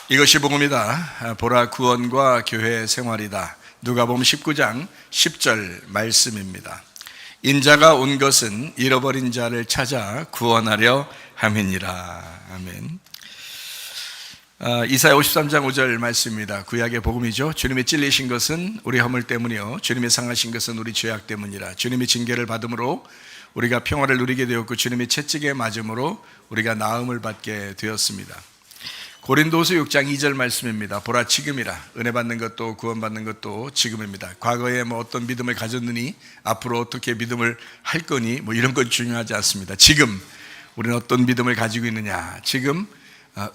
이것이 복음이다. 보라 구원과 교회 생활이다. 누가복음 19장 10절 말씀입니다. 인자가 온 것은 잃어버린 자를 찾아 구원하려 함이니라. 아멘. 이사야 53장 5절 말씀입니다. 구약의 복음이죠. 주님이 찔리신 것은 우리 허물 때문이요 주님이 상하신 것은 우리 죄악 때문이라. 주님이 징계를 받음으로 우리가 평화를 누리게 되었고 주님이 채찍에 맞음으로 우리가 나음을 받게 되었습니다. 고린도서 6장 2절 말씀입니다. 보라 지금이라. 은혜 받는 것도 구원받는 것도 지금입니다. 과거에 어떤 믿음을 가졌느니 앞으로 어떻게 믿음을 할 거니 이런 건 중요하지 않습니다. 지금 우리는 어떤 믿음을 가지고 있느냐. 지금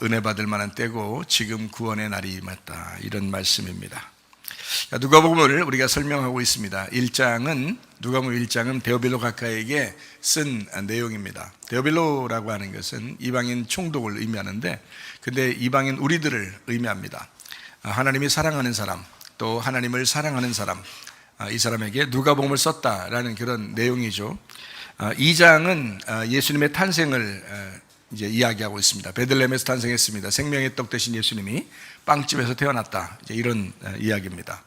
은혜 받을 만한 때고 지금 구원의 날이 임했다. 이런 말씀입니다. 누가복음을 우리가 설명하고 있습니다. 누가복음 1장은 데오빌로 각하에게 쓴 내용입니다. 데오빌로라고 하는 것은 이방인 총독을 의미하는데, 근데 이방인 우리들을 의미합니다. 하나님이 사랑하는 사람, 또 하나님을 사랑하는 사람, 이 사람에게 누가복음을 썼다라는 그런 내용이죠. 2장은 예수님의 탄생을 이제 이야기하고 있습니다. 베들레헴에서 탄생했습니다. 생명의 떡 되신 예수님이 빵집에서 태어났다. 이제 이런 이야기입니다.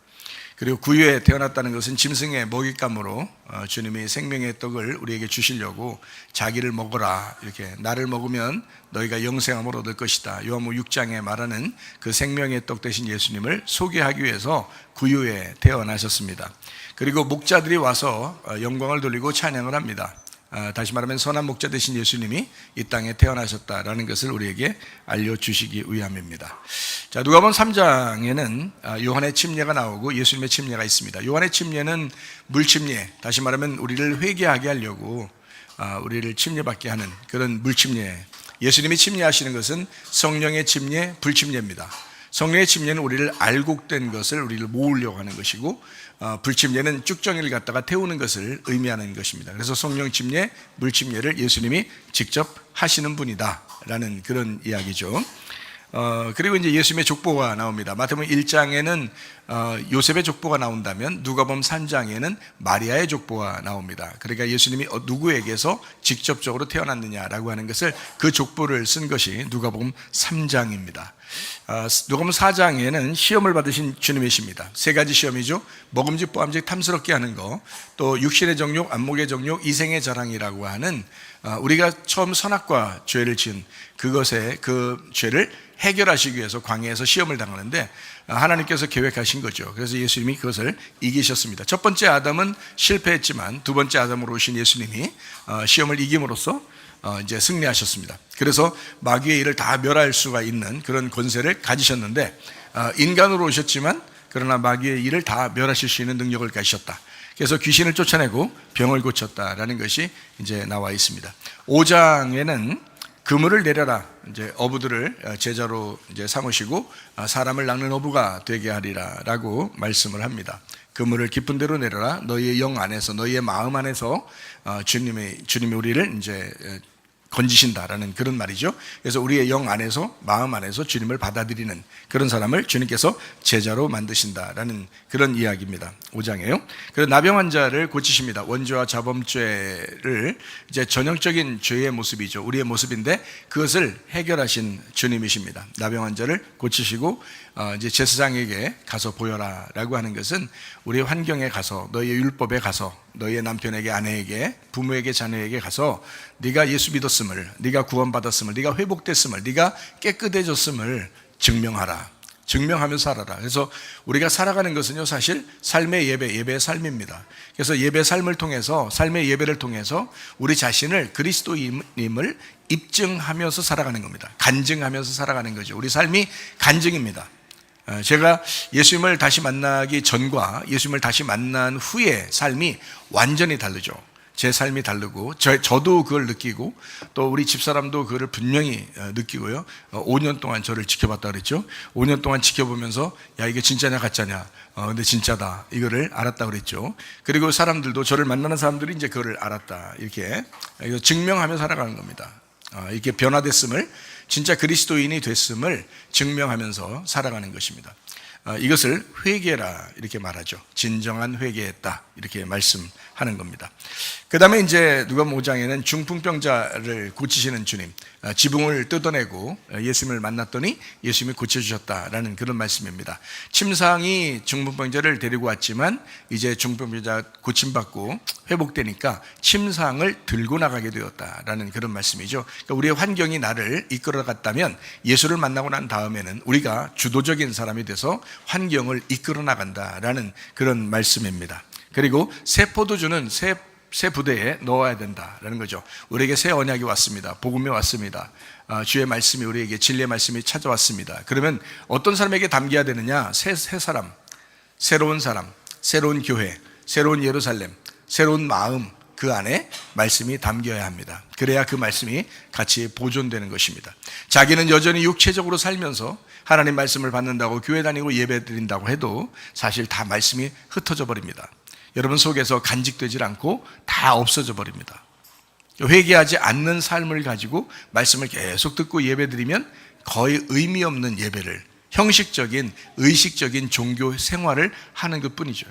그리고 구유에 태어났다는 것은 짐승의 먹잇감으로 주님이 생명의 떡을 우리에게 주시려고 자기를 먹어라, 이렇게 나를 먹으면 너희가 영생함을 얻을 것이다. 요한복음 6장에 말하는 그 생명의 떡 되신 예수님을 소개하기 위해서 구유에 태어나셨습니다. 그리고 목자들이 와서 영광을 돌리고 찬양을 합니다. 다시 말하면 선한 목자 되신 예수님이 이 땅에 태어나셨다라는 것을 우리에게 알려주시기 위함입니다. 자, 누가복음 3장에는 요한의 침례가 나오고 예수님의 침례가 있습니다. 요한의 침례는 물침례, 다시 말하면 우리를 회개하게 하려고 우리를 침례받게 하는 그런 물침례. 예수님이 침례하시는 것은 성령의 침례, 불침례입니다. 성령의 침례는 우리를 알곡된 것을 우리를 모으려고 하는 것이고, 불침례는 쭉정이를 갖다가 태우는 것을 의미하는 것입니다. 그래서 성령 침례, 물침례를 예수님이 직접 하시는 분이다 라는 그런 이야기죠. 그리고 이제 예수님의 족보가 나옵니다. 마태복음 1장에는 요셉의 족보가 나온다면 누가복음 3장에는 마리아의 족보가 나옵니다. 그러니까 예수님이 누구에게서 직접적으로 태어났느냐라고 하는 것을 그 족보를 쓴 것이 누가복음 3장입니다. 누가복음 4장에는 시험을 받으신 주님이십니다. 세 가지 시험이죠. 먹음직 보암직 탐스럽게 하는 거, 또 육신의 정욕, 안목의 정욕, 이생의 자랑이라고 하는 우리가 처음 선악과 죄를 지은 그것의 그 죄를 해결하시기 위해서 광야에서 시험을 당하는데 하나님께서 계획하신 거죠. 그래서 예수님이 그것을 이기셨습니다. 첫 번째 아담은 실패했지만 두 번째 아담으로 오신 예수님이 시험을 이김으로써 이제 승리하셨습니다. 그래서 마귀의 일을 다 멸할 수가 있는 그런 권세를 가지셨는데, 인간으로 오셨지만 그러나 마귀의 일을 다 멸하실 수 있는 능력을 가지셨다. 그래서 귀신을 쫓아내고 병을 고쳤다라는 것이 이제 나와 있습니다. 5장에는 그물을 내려라. 이제 어부들을 제자로 이제 삼으시고 사람을 낚는 어부가 되게 하리라라고 말씀을 합니다. 그물을 깊은 데로 내려라. 너희의 영 안에서, 너희의 마음 안에서 주님이 우리를 이제 건지신다라는 그런 말이죠. 그래서 우리의 영 안에서, 마음 안에서 주님을 받아들이는 그런 사람을 주님께서 제자로 만드신다라는 그런 이야기입니다. 5장이에요. 그래서 나병 환자를 고치십니다. 원죄와 자범죄를 이제 전형적인 죄의 모습이죠. 우리의 모습인데 그것을 해결하신 주님이십니다. 나병 환자를 고치시고 이제 제사장에게 가서 보여라라고 하는 것은 우리의 환경에 가서, 너희의 율법에 가서, 너희의 남편에게, 아내에게, 부모에게, 자녀에게 가서 네가 예수 믿었음을, 네가 구원받았음을, 네가 회복됐음을, 네가 깨끗해졌음을 증명하라. 증명하면서 살아라. 그래서 우리가 살아가는 것은요, 사실 삶의 예배의 삶입니다. 그래서 예배 삶을 통해서, 삶의 예배를 통해서 우리 자신을 그리스도인임을 입증하면서 살아가는 겁니다. 간증하면서 살아가는 거죠. 우리 삶이 간증입니다. 제가 예수님을 다시 만나기 전과 예수님을 다시 만난 후의 삶이 완전히 다르죠. 제 삶이 다르고 저도 그걸 느끼고 또 우리 집사람도 그걸 분명히 느끼고요. 5년 동안 저를 지켜봤다 그랬죠. 5년 동안 지켜보면서 야, 이게 진짜냐 가짜냐, 근데 진짜다, 이거를 알았다 그랬죠. 그리고 사람들도, 저를 만나는 사람들이 이제 그거를 알았다, 이렇게 증명하며 살아가는 겁니다. 이렇게 변화됐음을, 진짜 그리스도인이 됐음을 증명하면서 살아가는 것입니다. 이것을 회개라 이렇게 말하죠. 진정한 회개했다 이렇게 말씀하는 겁니다. 그 다음에 이제 누가복음 5장에는 중풍병자를 고치시는 주님, 지붕을 뜯어내고 예수님을 만났더니 예수님이 고쳐주셨다라는 그런 말씀입니다. 침상이 중풍병자를 데리고 왔지만 이제 중풍병자 고침받고 회복되니까 침상을 들고 나가게 되었다라는 그런 말씀이죠. 그러니까 우리의 환경이 나를 이끌어갔다면 예수를 만나고 난 다음에는 우리가 주도적인 사람이 돼서 환경을 이끌어 나간다라는 그런 말씀입니다. 그리고 새 포도주는 새 부대에 넣어야 된다라는 거죠. 우리에게 새 언약이 왔습니다. 복음이 왔습니다. 주의 말씀이 우리에게 진리의 말씀이 찾아왔습니다. 그러면 어떤 사람에게 담겨야 되느냐? 새 사람, 새로운 교회, 새로운 예루살렘, 새로운 마음, 그 안에 말씀이 담겨야 합니다. 그래야 그 말씀이 같이 보존되는 것입니다. 자기는 여전히 육체적으로 살면서 하나님 말씀을 받는다고 교회 다니고 예배 드린다고 해도 사실 다 말씀이 흩어져 버립니다. 여러분 속에서 간직되질 않고 다 없어져 버립니다. 회개하지 않는 삶을 가지고 말씀을 계속 듣고 예배드리면 거의 의미 없는 예배를, 형식적인 의식적인 종교 생활을 하는 것뿐이죠.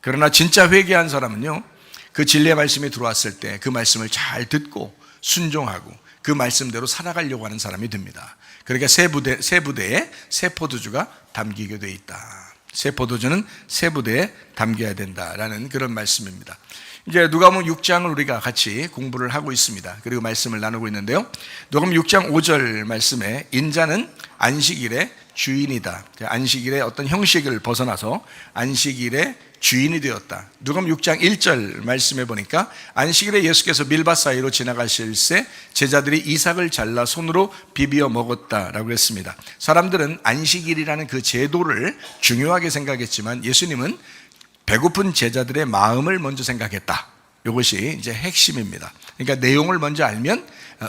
그러나 진짜 회개한 사람은요, 그 진리의 말씀이 들어왔을 때 그 말씀을 잘 듣고 순종하고 그 말씀대로 살아가려고 하는 사람이 됩니다. 그러니까 새 부대에 새 포도주가 담기게 돼 있다. 새 포도주는 새 부대에 담겨야 된다라는 그런 말씀입니다. 이제 누가복음 6장을 우리가 같이 공부를 하고 있습니다. 그리고 말씀을 나누고 있는데요. 누가복음 6장 5절 말씀에 인자는 안식일의 주인이다. 안식일의 어떤 형식을 벗어나서 안식일의 주인이 되었다. 누가복음 6장 1절 말씀해 보니까 안식일에 예수께서 밀밭 사이로 지나가실새 제자들이 이삭을 잘라 손으로 비비어 먹었다라고 했습니다. 사람들은 안식일이라는 그 제도를 중요하게 생각했지만 예수님은 배고픈 제자들의 마음을 먼저 생각했다. 이것이 이제 핵심입니다. 그러니까 내용을 먼저 알면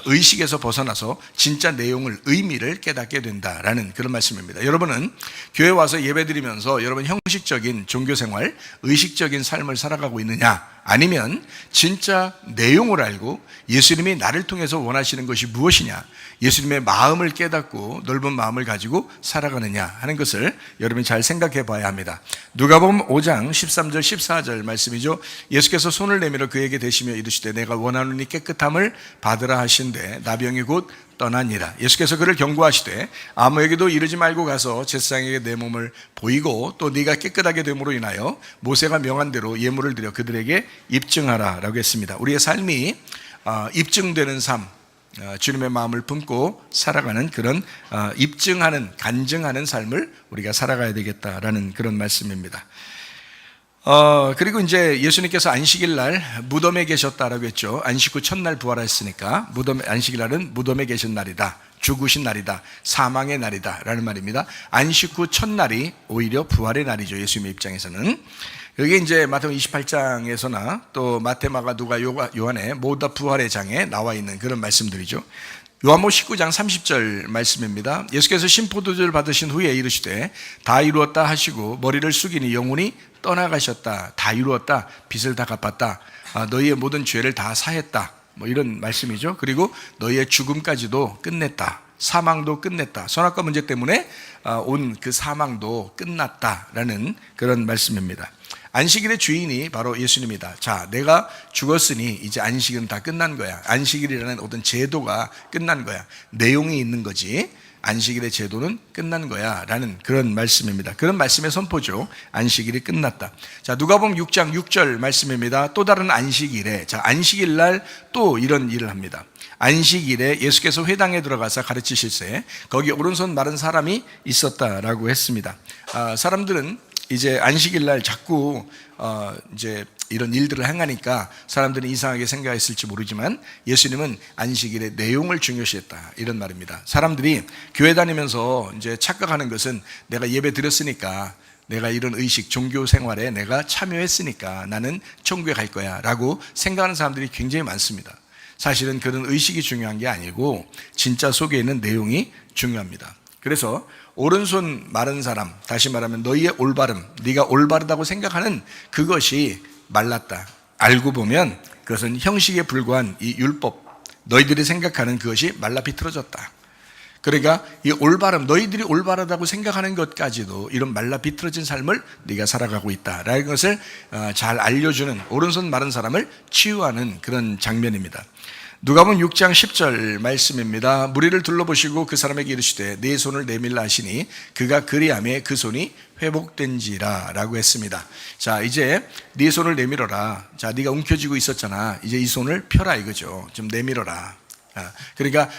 의식에서 벗어나서 진짜 내용을, 의미를 깨닫게 된다라는 그런 말씀입니다. 여러분은 교회 와서 예배드리면서 여러분 형식적인 종교생활, 의식적인 삶을 살아가고 있느냐? 아니면 진짜 내용을 알고 예수님이 나를 통해서 원하시는 것이 무엇이냐, 예수님의 마음을 깨닫고 넓은 마음을 가지고 살아가느냐 하는 것을 여러분이 잘 생각해 봐야 합니다. 누가복음 5장 13절 14절 말씀이죠. 예수께서 손을 내밀어 그에게 대시며 이르시되 내가 원하노니 깨끗함을 받으라 하신대 나병이 곧 떠나니라. 예수께서 그를 경고하시되 아무에게도 이르지 말고 가서 제사장에게 내 몸을 보이고 또 네가 깨끗하게 됨으로 인하여 모세가 명한 대로 예물을 드려 그들에게 입증하라 라고 했습니다. 우리의 삶이 입증되는 삶, 주님의 마음을 품고 살아가는 그런 입증하는, 간증하는 삶을 우리가 살아가야 되겠다라는 그런 말씀입니다. 그리고 이제 예수님께서 안식일 날 무덤에 계셨다라고 했죠. 안식 후 첫날 부활했으니까 안식일 날은 무덤에 계신 날이다, 죽으신 날이다, 사망의 날이다 라는 말입니다. 안식 후 첫날이 오히려 부활의 날이죠. 예수님의 입장에서는. 여기 이제 마태복음 28장에서나 또 마태, 마가, 누가, 요한의 모두 다 부활의 장에 나와 있는 그런 말씀들이죠. 요한복음 19장 30절 말씀입니다. 예수께서 신포도주를 받으신 후에 이르시되 다 이루었다 하시고 머리를 숙이니 영혼이 떠나가셨다. 다 이루었다. 빚을 다 갚았다. 너희의 모든 죄를 다 사했다. 뭐 이런 말씀이죠. 그리고 너희의 죽음까지도 끝냈다. 사망도 끝냈다. 선악과 문제 때문에 온 그 사망도 끝났다라는 그런 말씀입니다. 안식일의 주인이 바로 예수님이다. 자, 내가 죽었으니 이제 안식은 다 끝난 거야. 안식일이라는 어떤 제도가 끝난 거야. 내용이 있는 거지. 안식일의 제도는 끝난 거야 라는 그런 말씀입니다. 그런 말씀의 선포죠. 안식일이 끝났다. 자, 누가복음 6장 6절 말씀입니다. 또 다른 안식일에, 자, 안식일 날 또 이런 일을 합니다. 안식일에 예수께서 회당에 들어가서 가르치실새 거기 오른손 마른 사람이 있었다라고 했습니다. 사람들은 이제 안식일 날 자꾸 이제 이런 일들을 행하니까 사람들은 이상하게 생각했을지 모르지만 예수님은 안식일의 내용을 중요시했다 이런 말입니다. 사람들이 교회 다니면서 이제 착각하는 것은 내가 예배 드렸으니까, 내가 이런 의식, 종교 생활에 내가 참여했으니까 나는 천국에 갈 거야 라고 생각하는 사람들이 굉장히 많습니다. 사실은 그런 의식이 중요한 게 아니고 진짜 속에 있는 내용이 중요합니다. 그래서 오른손 마른 사람, 다시 말하면 너희의 올바름, 네가 올바르다고 생각하는 그것이 말랐다. 알고 보면 그것은 형식에 불과한 이 율법, 너희들이 생각하는 그것이 말라 비틀어졌다. 그러니까 이 올바름, 너희들이 올바르다고 생각하는 것까지도 이런 말라 비틀어진 삶을 네가 살아가고 있다라는 것을 잘 알려주는, 오른손 마른 사람을 치유하는 그런 장면입니다. 누가복음 6장 10절 말씀입니다. 무리를 둘러보시고 그 사람에게 이르시되 네 손을 내밀라 하시니 그가 그리하매 그 손이 회복된지라 라고 했습니다. 자, 이제 네 손을 내밀어라. 자, 네가 움켜쥐고 있었잖아. 이제 이 손을 펴라 이거죠. 좀 내밀어라. 그러니까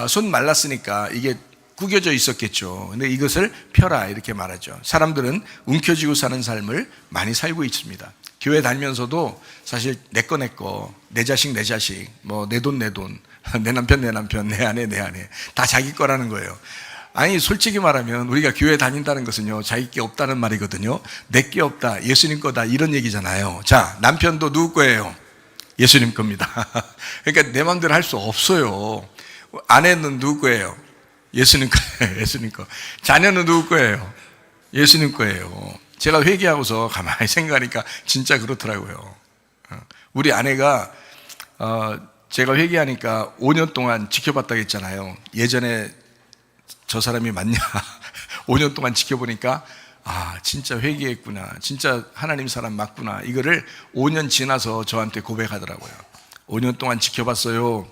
손 말랐으니까 이게 구겨져 있었겠죠. 근데 이것을 펴라 이렇게 말하죠. 사람들은 움켜쥐고 사는 삶을 많이 살고 있습니다. 교회 다니면서도 사실 내 거, 내 자식, 뭐 내 돈, 내 남편, 내 아내 다 자기 거라는 거예요. 아니 솔직히 말하면 우리가 교회 다닌다는 것은요 자기 게 없다는 말이거든요. 내 게 없다, 예수님 거다 이런 얘기잖아요. 자, 남편도 누구 거예요? 예수님 겁니다. 그러니까 내 마음대로 할 수 없어요. 아내는 누구 거예요? 예수님 거예요. 예수님 거. 자녀는 누구 거예요? 예수님 거예요. 제가 회개하고서 가만히 생각하니까 진짜 그렇더라고요. 우리 아내가 제가 회개하니까 5년 동안 지켜봤다고 했잖아요. 예전에 저 사람이 맞냐 5년 동안 지켜보니까 진짜 회개했구나, 진짜 하나님 사람 맞구나, 이거를 5년 지나서 저한테 고백하더라고요. 5년 동안 지켜봤어요.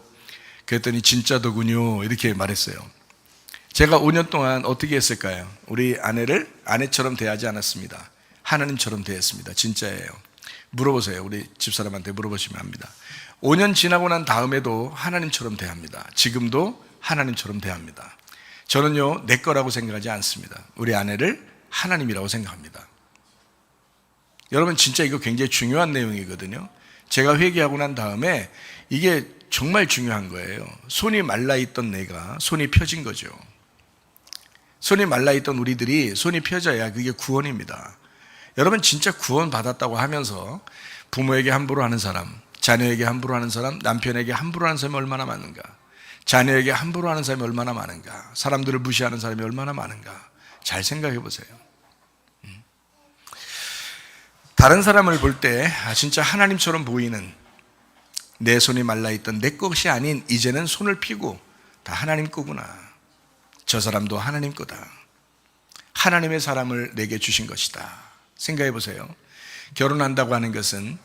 그랬더니 진짜더군요 이렇게 말했어요. 제가 5년 동안 어떻게 했을까요? 우리 아내를 아내처럼 대하지 않았습니다. 하나님처럼 대했습니다. 진짜예요. 물어보세요. 우리 집사람한테 물어보시면 합니다. 5년 지나고 난 다음에도 하나님처럼 대합니다. 지금도 하나님처럼 대합니다. 저는요 내 거라고 생각하지 않습니다. 우리 아내를 하나님이라고 생각합니다. 여러분 진짜 이거 굉장히 중요한 내용이거든요. 제가 회개하고 난 다음에 이게 정말 중요한 거예요. 손이 말라있던 내가 손이 펴진 거죠. 손이 말라있던 우리들이 손이 펴져야 그게 구원입니다. 여러분 진짜 구원 받았다고 하면서 부모에게 함부로 하는 사람, 자녀에게 함부로 하는 사람, 남편에게 함부로 하는 사람이 얼마나 많은가, 자녀에게 함부로 하는 사람이 얼마나 많은가, 사람들을 무시하는 사람이 얼마나 많은가, 잘 생각해 보세요. 다른 사람을 볼 때 진짜 하나님처럼 보이는, 내 손이 말라있던 내 것이 아닌 이제는 손을 펴고 다 하나님 거구나, 저 사람도 하나님 거다, 하나님의 사람을 내게 주신 것이다 생각해 보세요. 결혼한다고 하는 것은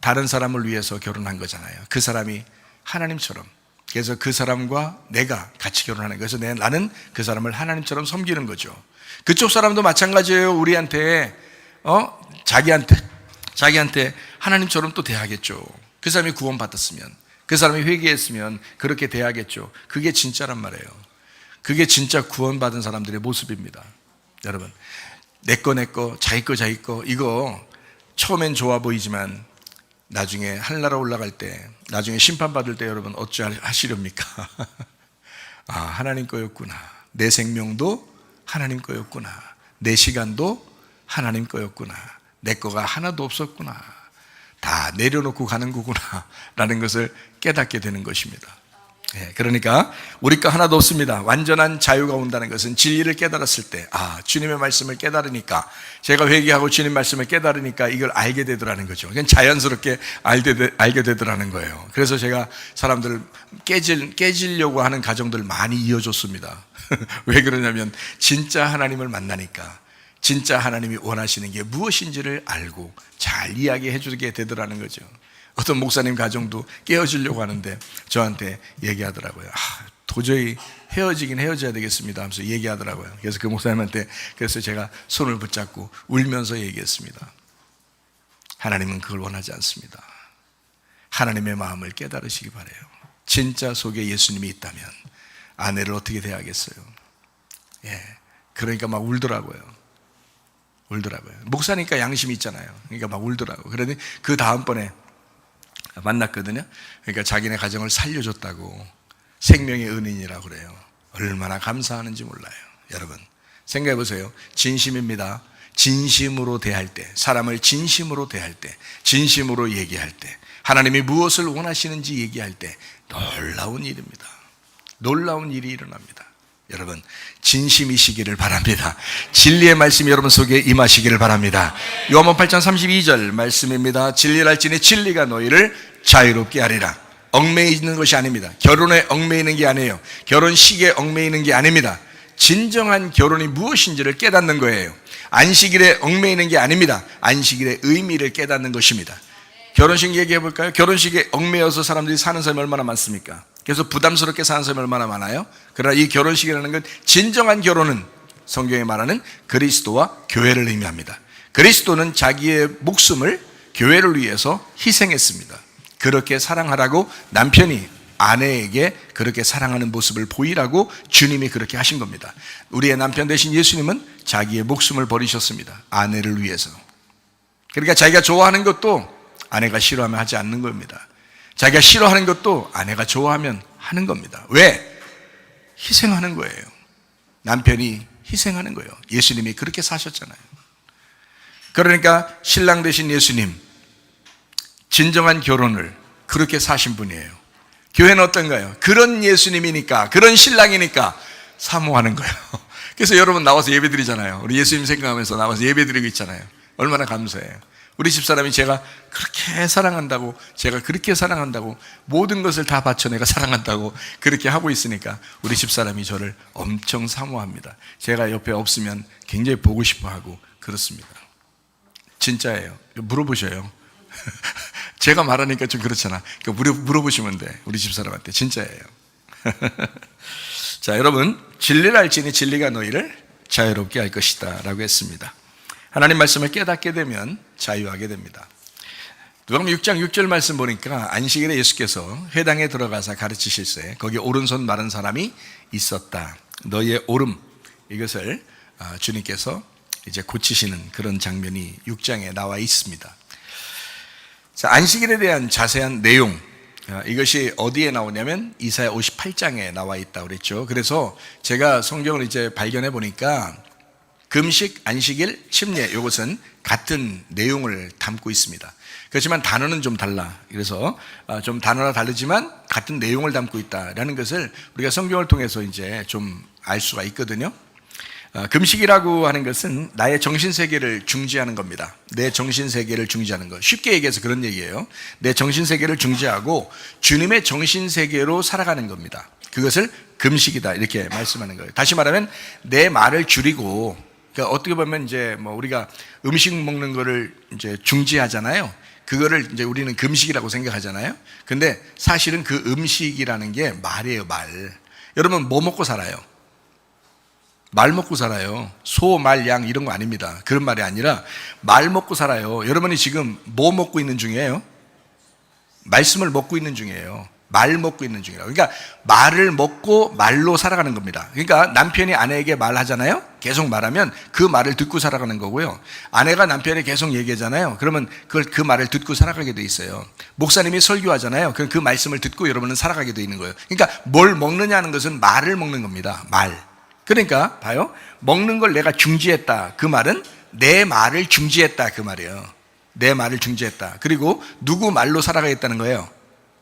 다른 사람을 위해서 결혼한 거잖아요. 그 사람이 하나님처럼, 그래서 그 사람과 내가 같이 결혼하는 거예요. 그래서 나는 그 사람을 하나님처럼 섬기는 거죠. 그쪽 사람도 마찬가지예요. 우리한테 자기한테 하나님처럼 또 대하겠죠. 그 사람이 구원받았으면, 그 사람이 회개했으면 그렇게 대하겠죠. 그게 진짜란 말이에요. 그게 진짜 구원받은 사람들의 모습입니다. 여러분, 내 거, 자기 거 이거 처음엔 좋아 보이지만 나중에 하늘나라 올라갈 때, 나중에 심판받을 때 여러분 어찌하시렵니까? 하나님 거였구나, 내 생명도 하나님 거였구나, 내 시간도 하나님 거였구나, 내 거가 하나도 없었구나, 다 내려놓고 가는 거구나 라는 것을 깨닫게 되는 것입니다. 그러니까 우리 거 하나도 없습니다. 완전한 자유가 온다는 것은 진리를 깨달았을 때, 주님의 말씀을 깨달으니까, 제가 회개하고 주님 말씀을 깨달으니까 이걸 알게 되더라는 거죠. 그냥 자연스럽게 알게 되더라는 거예요. 그래서 제가 사람들을 깨지려고 하는 가정들 많이 이어줬습니다. 왜 그러냐면 진짜 하나님을 만나니까 진짜 하나님이 원하시는 게 무엇인지를 알고 잘 이야기해 주게 되더라는 거죠. 어떤 목사님 가정도 깨어지려고 하는데 저한테 얘기하더라고요. 도저히 헤어지긴 헤어져야 되겠습니다 하면서 얘기하더라고요. 그래서 그 목사님한테, 그래서 제가 손을 붙잡고 울면서 얘기했습니다. 하나님은 그걸 원하지 않습니다. 하나님의 마음을 깨달으시기 바라요. 진짜 속에 예수님이 있다면 아내를 어떻게 대하겠어요? 그러니까 막 울더라고요. 목사니까 양심이 있잖아요. 그러니까 막 울더라고요. 그러더니 그 다음번에 만났거든요. 그러니까 자기네 가정을 살려줬다고, 생명의 은인이라고 그래요. 얼마나 감사하는지 몰라요. 여러분 생각해 보세요. 진심입니다. 진심으로 대할 때, 사람을 진심으로 대할 때, 진심으로 얘기할 때, 하나님이 무엇을 원하시는지 얘기할 때 놀라운 일입니다. 놀라운 일이 일어납니다. 여러분 진심이시기를 바랍니다. 진리의 말씀이 여러분 속에 임하시기를 바랍니다. 요한복음 8장 32절 말씀입니다. 진리랄지니 진리가 너희를 자유롭게 하리라. 얽매이는 것이 아닙니다. 결혼에 얽매이는 게 아니에요. 결혼식에 얽매이는 게 아닙니다. 진정한 결혼이 무엇인지를 깨닫는 거예요. 안식일에 얽매이는 게 아닙니다. 안식일의 의미를 깨닫는 것입니다. 결혼식 얘기해 볼까요? 결혼식에 얽매여서 사람들이 사는 사람이 얼마나 많습니까? 그래서 부담스럽게 사는 사람이 얼마나 많아요? 그러나 이 결혼식이라는 건 진정한 결혼은 성경에 말하는 그리스도와 교회를 의미합니다. 그리스도는 자기의 목숨을 교회를 위해서 희생했습니다. 그렇게 사랑하라고 남편이 아내에게 그렇게 사랑하는 모습을 보이라고 주님이 그렇게 하신 겁니다. 우리의 남편 되신 예수님은 자기의 목숨을 버리셨습니다. 아내를 위해서. 그러니까 자기가 좋아하는 것도 아내가 싫어하면 하지 않는 겁니다. 자기가 싫어하는 것도 아내가 좋아하면 하는 겁니다. 왜? 희생하는 거예요. 남편이 희생하는 거예요. 예수님이 그렇게 사셨잖아요. 그러니까 신랑 되신 예수님, 진정한 결혼을 그렇게 사신 분이에요. 교회는 어떤가요? 그런 예수님이니까, 그런 신랑이니까 사모하는 거예요. 그래서 여러분 나와서 예배 드리잖아요. 우리 예수님 생각하면서 나와서 예배 드리고 있잖아요. 얼마나 감사해요. 우리 집사람이 제가 그렇게 사랑한다고, 제가 그렇게 사랑한다고, 모든 것을 다 바쳐 내가 사랑한다고 그렇게 하고 있으니까 우리 집사람이 저를 엄청 사모합니다. 제가 옆에 없으면 굉장히 보고 싶어 하고 그렇습니다. 진짜예요. 물어보셔요. 제가 말하니까 좀 그렇잖아. 물어보시면 돼. 우리 집사람한테. 진짜예요. 자, 여러분, 진리를 알지니 진리가 너희를 자유롭게 할 것이다 라고 했습니다. 하나님 말씀을 깨닫게 되면 자유하게 됩니다. 누가복음 6장 6절 말씀 보니까 안식일에 예수께서 회당에 들어가서 가르치실세 거기 오른손 마른 사람이 있었다. 너희의 오름, 이것을 주님께서 이제 고치시는 그런 장면이 6장에 나와 있습니다. 자, 안식일에 대한 자세한 내용, 이것이 어디에 나오냐면 이사야 58장에 나와 있다고 그랬죠. 그래서 제가 성경을 이제 발견해 보니까 금식, 안식일, 침례, 이것은 같은 내용을 담고 있습니다. 그렇지만 단어는 좀 달라. 그래서 좀 단어가 다르지만 같은 내용을 담고 있다라는 것을 우리가 성경을 통해서 이제 좀 알 수가 있거든요. 금식이라고 하는 것은 나의 정신세계를 중지하는 겁니다. 내 정신세계를 중지하는 것. 쉽게 얘기해서 그런 얘기예요. 내 정신세계를 중지하고 주님의 정신세계로 살아가는 겁니다. 그것을 금식이다 이렇게 말씀하는 거예요. 다시 말하면 내 말을 줄이고, 그러니까 어떻게 보면 이제 뭐 우리가 음식 먹는 거를 이제 중지하잖아요. 그거를 이제 우리는 금식이라고 생각하잖아요. 근데 사실은 그 음식이라는 게 말이에요, 말. 여러분 뭐 먹고 살아요? 말 먹고 살아요. 소, 말, 양 이런 거 아닙니다. 그런 말이 아니라 말 먹고 살아요. 여러분이 지금 뭐 먹고 있는 중이에요? 말씀을 먹고 있는 중이에요. 말 먹고 있는 중이라고. 그러니까 말을 먹고 말로 살아가는 겁니다. 그러니까 남편이 아내에게 말하잖아요. 계속 말하면 그 말을 듣고 살아가는 거고요. 아내가 남편에게 계속 얘기하잖아요. 그러면 그 말을 듣고 살아가게 돼 있어요. 목사님이 설교하잖아요. 그럼 그 말씀을 듣고 여러분은 살아가게 돼 있는 거예요. 그러니까 뭘 먹느냐는 것은 말을 먹는 겁니다. 말. 그러니까 봐요. 먹는 걸 내가 중지했다. 그 말은 내 말을 중지했다. 그 말이에요. 내 말을 중지했다. 그리고 누구 말로 살아가겠다는 거예요?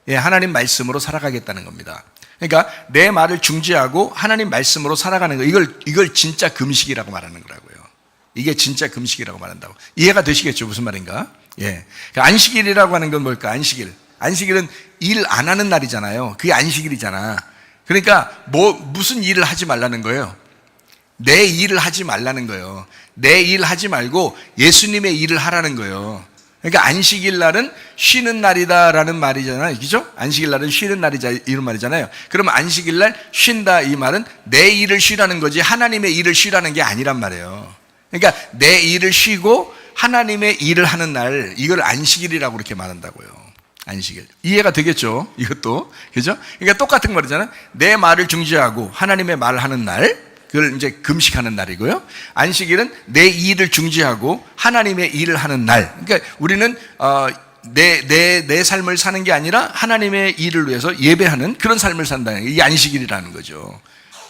예, 하나님 말씀으로 살아가겠다는 겁니다. 그러니까 내 말을 중지하고 하나님 말씀으로 살아가는 거. 이걸 진짜 금식이라고 말하는 거라고요. 이게 진짜 금식이라고 말한다고. 이해가 되시겠죠? 무슨 말인가? 예. 그러니까 안식일이라고 하는 건 뭘까? 안식일. 안식일은 일 안 하는 날이잖아요. 그게 안식일이잖아. 그러니까 무슨 일을 하지 말라는 거예요? 내 일을 하지 말라는 거예요. 내 일 하지 말고 예수님의 일을 하라는 거예요. 그러니까 안식일 날은 쉬는 날이다라는 말이잖아요. 그죠? 안식일 날은 쉬는 날이자 이런 말이잖아요. 그러면 안식일 날 쉰다 이 말은 내 일을 쉬라는 거지 하나님의 일을 쉬라는 게 아니란 말이에요. 그러니까 내 일을 쉬고 하나님의 일을 하는 날, 이걸 안식일이라고 그렇게 말한다고요. 안식일. 이해가 되겠죠? 이것도. 그죠? 그러니까 똑같은 말이잖아요. 내 말을 중지하고 하나님의 말을 하는 날, 그걸 이제 금식하는 날이고요. 안식일은 내 일을 중지하고 하나님의 일을 하는 날. 그러니까 우리는 내 삶을 사는 게 아니라 하나님의 일을 위해서 예배하는 그런 삶을 산다는 게 이게 안식일이라는 거죠.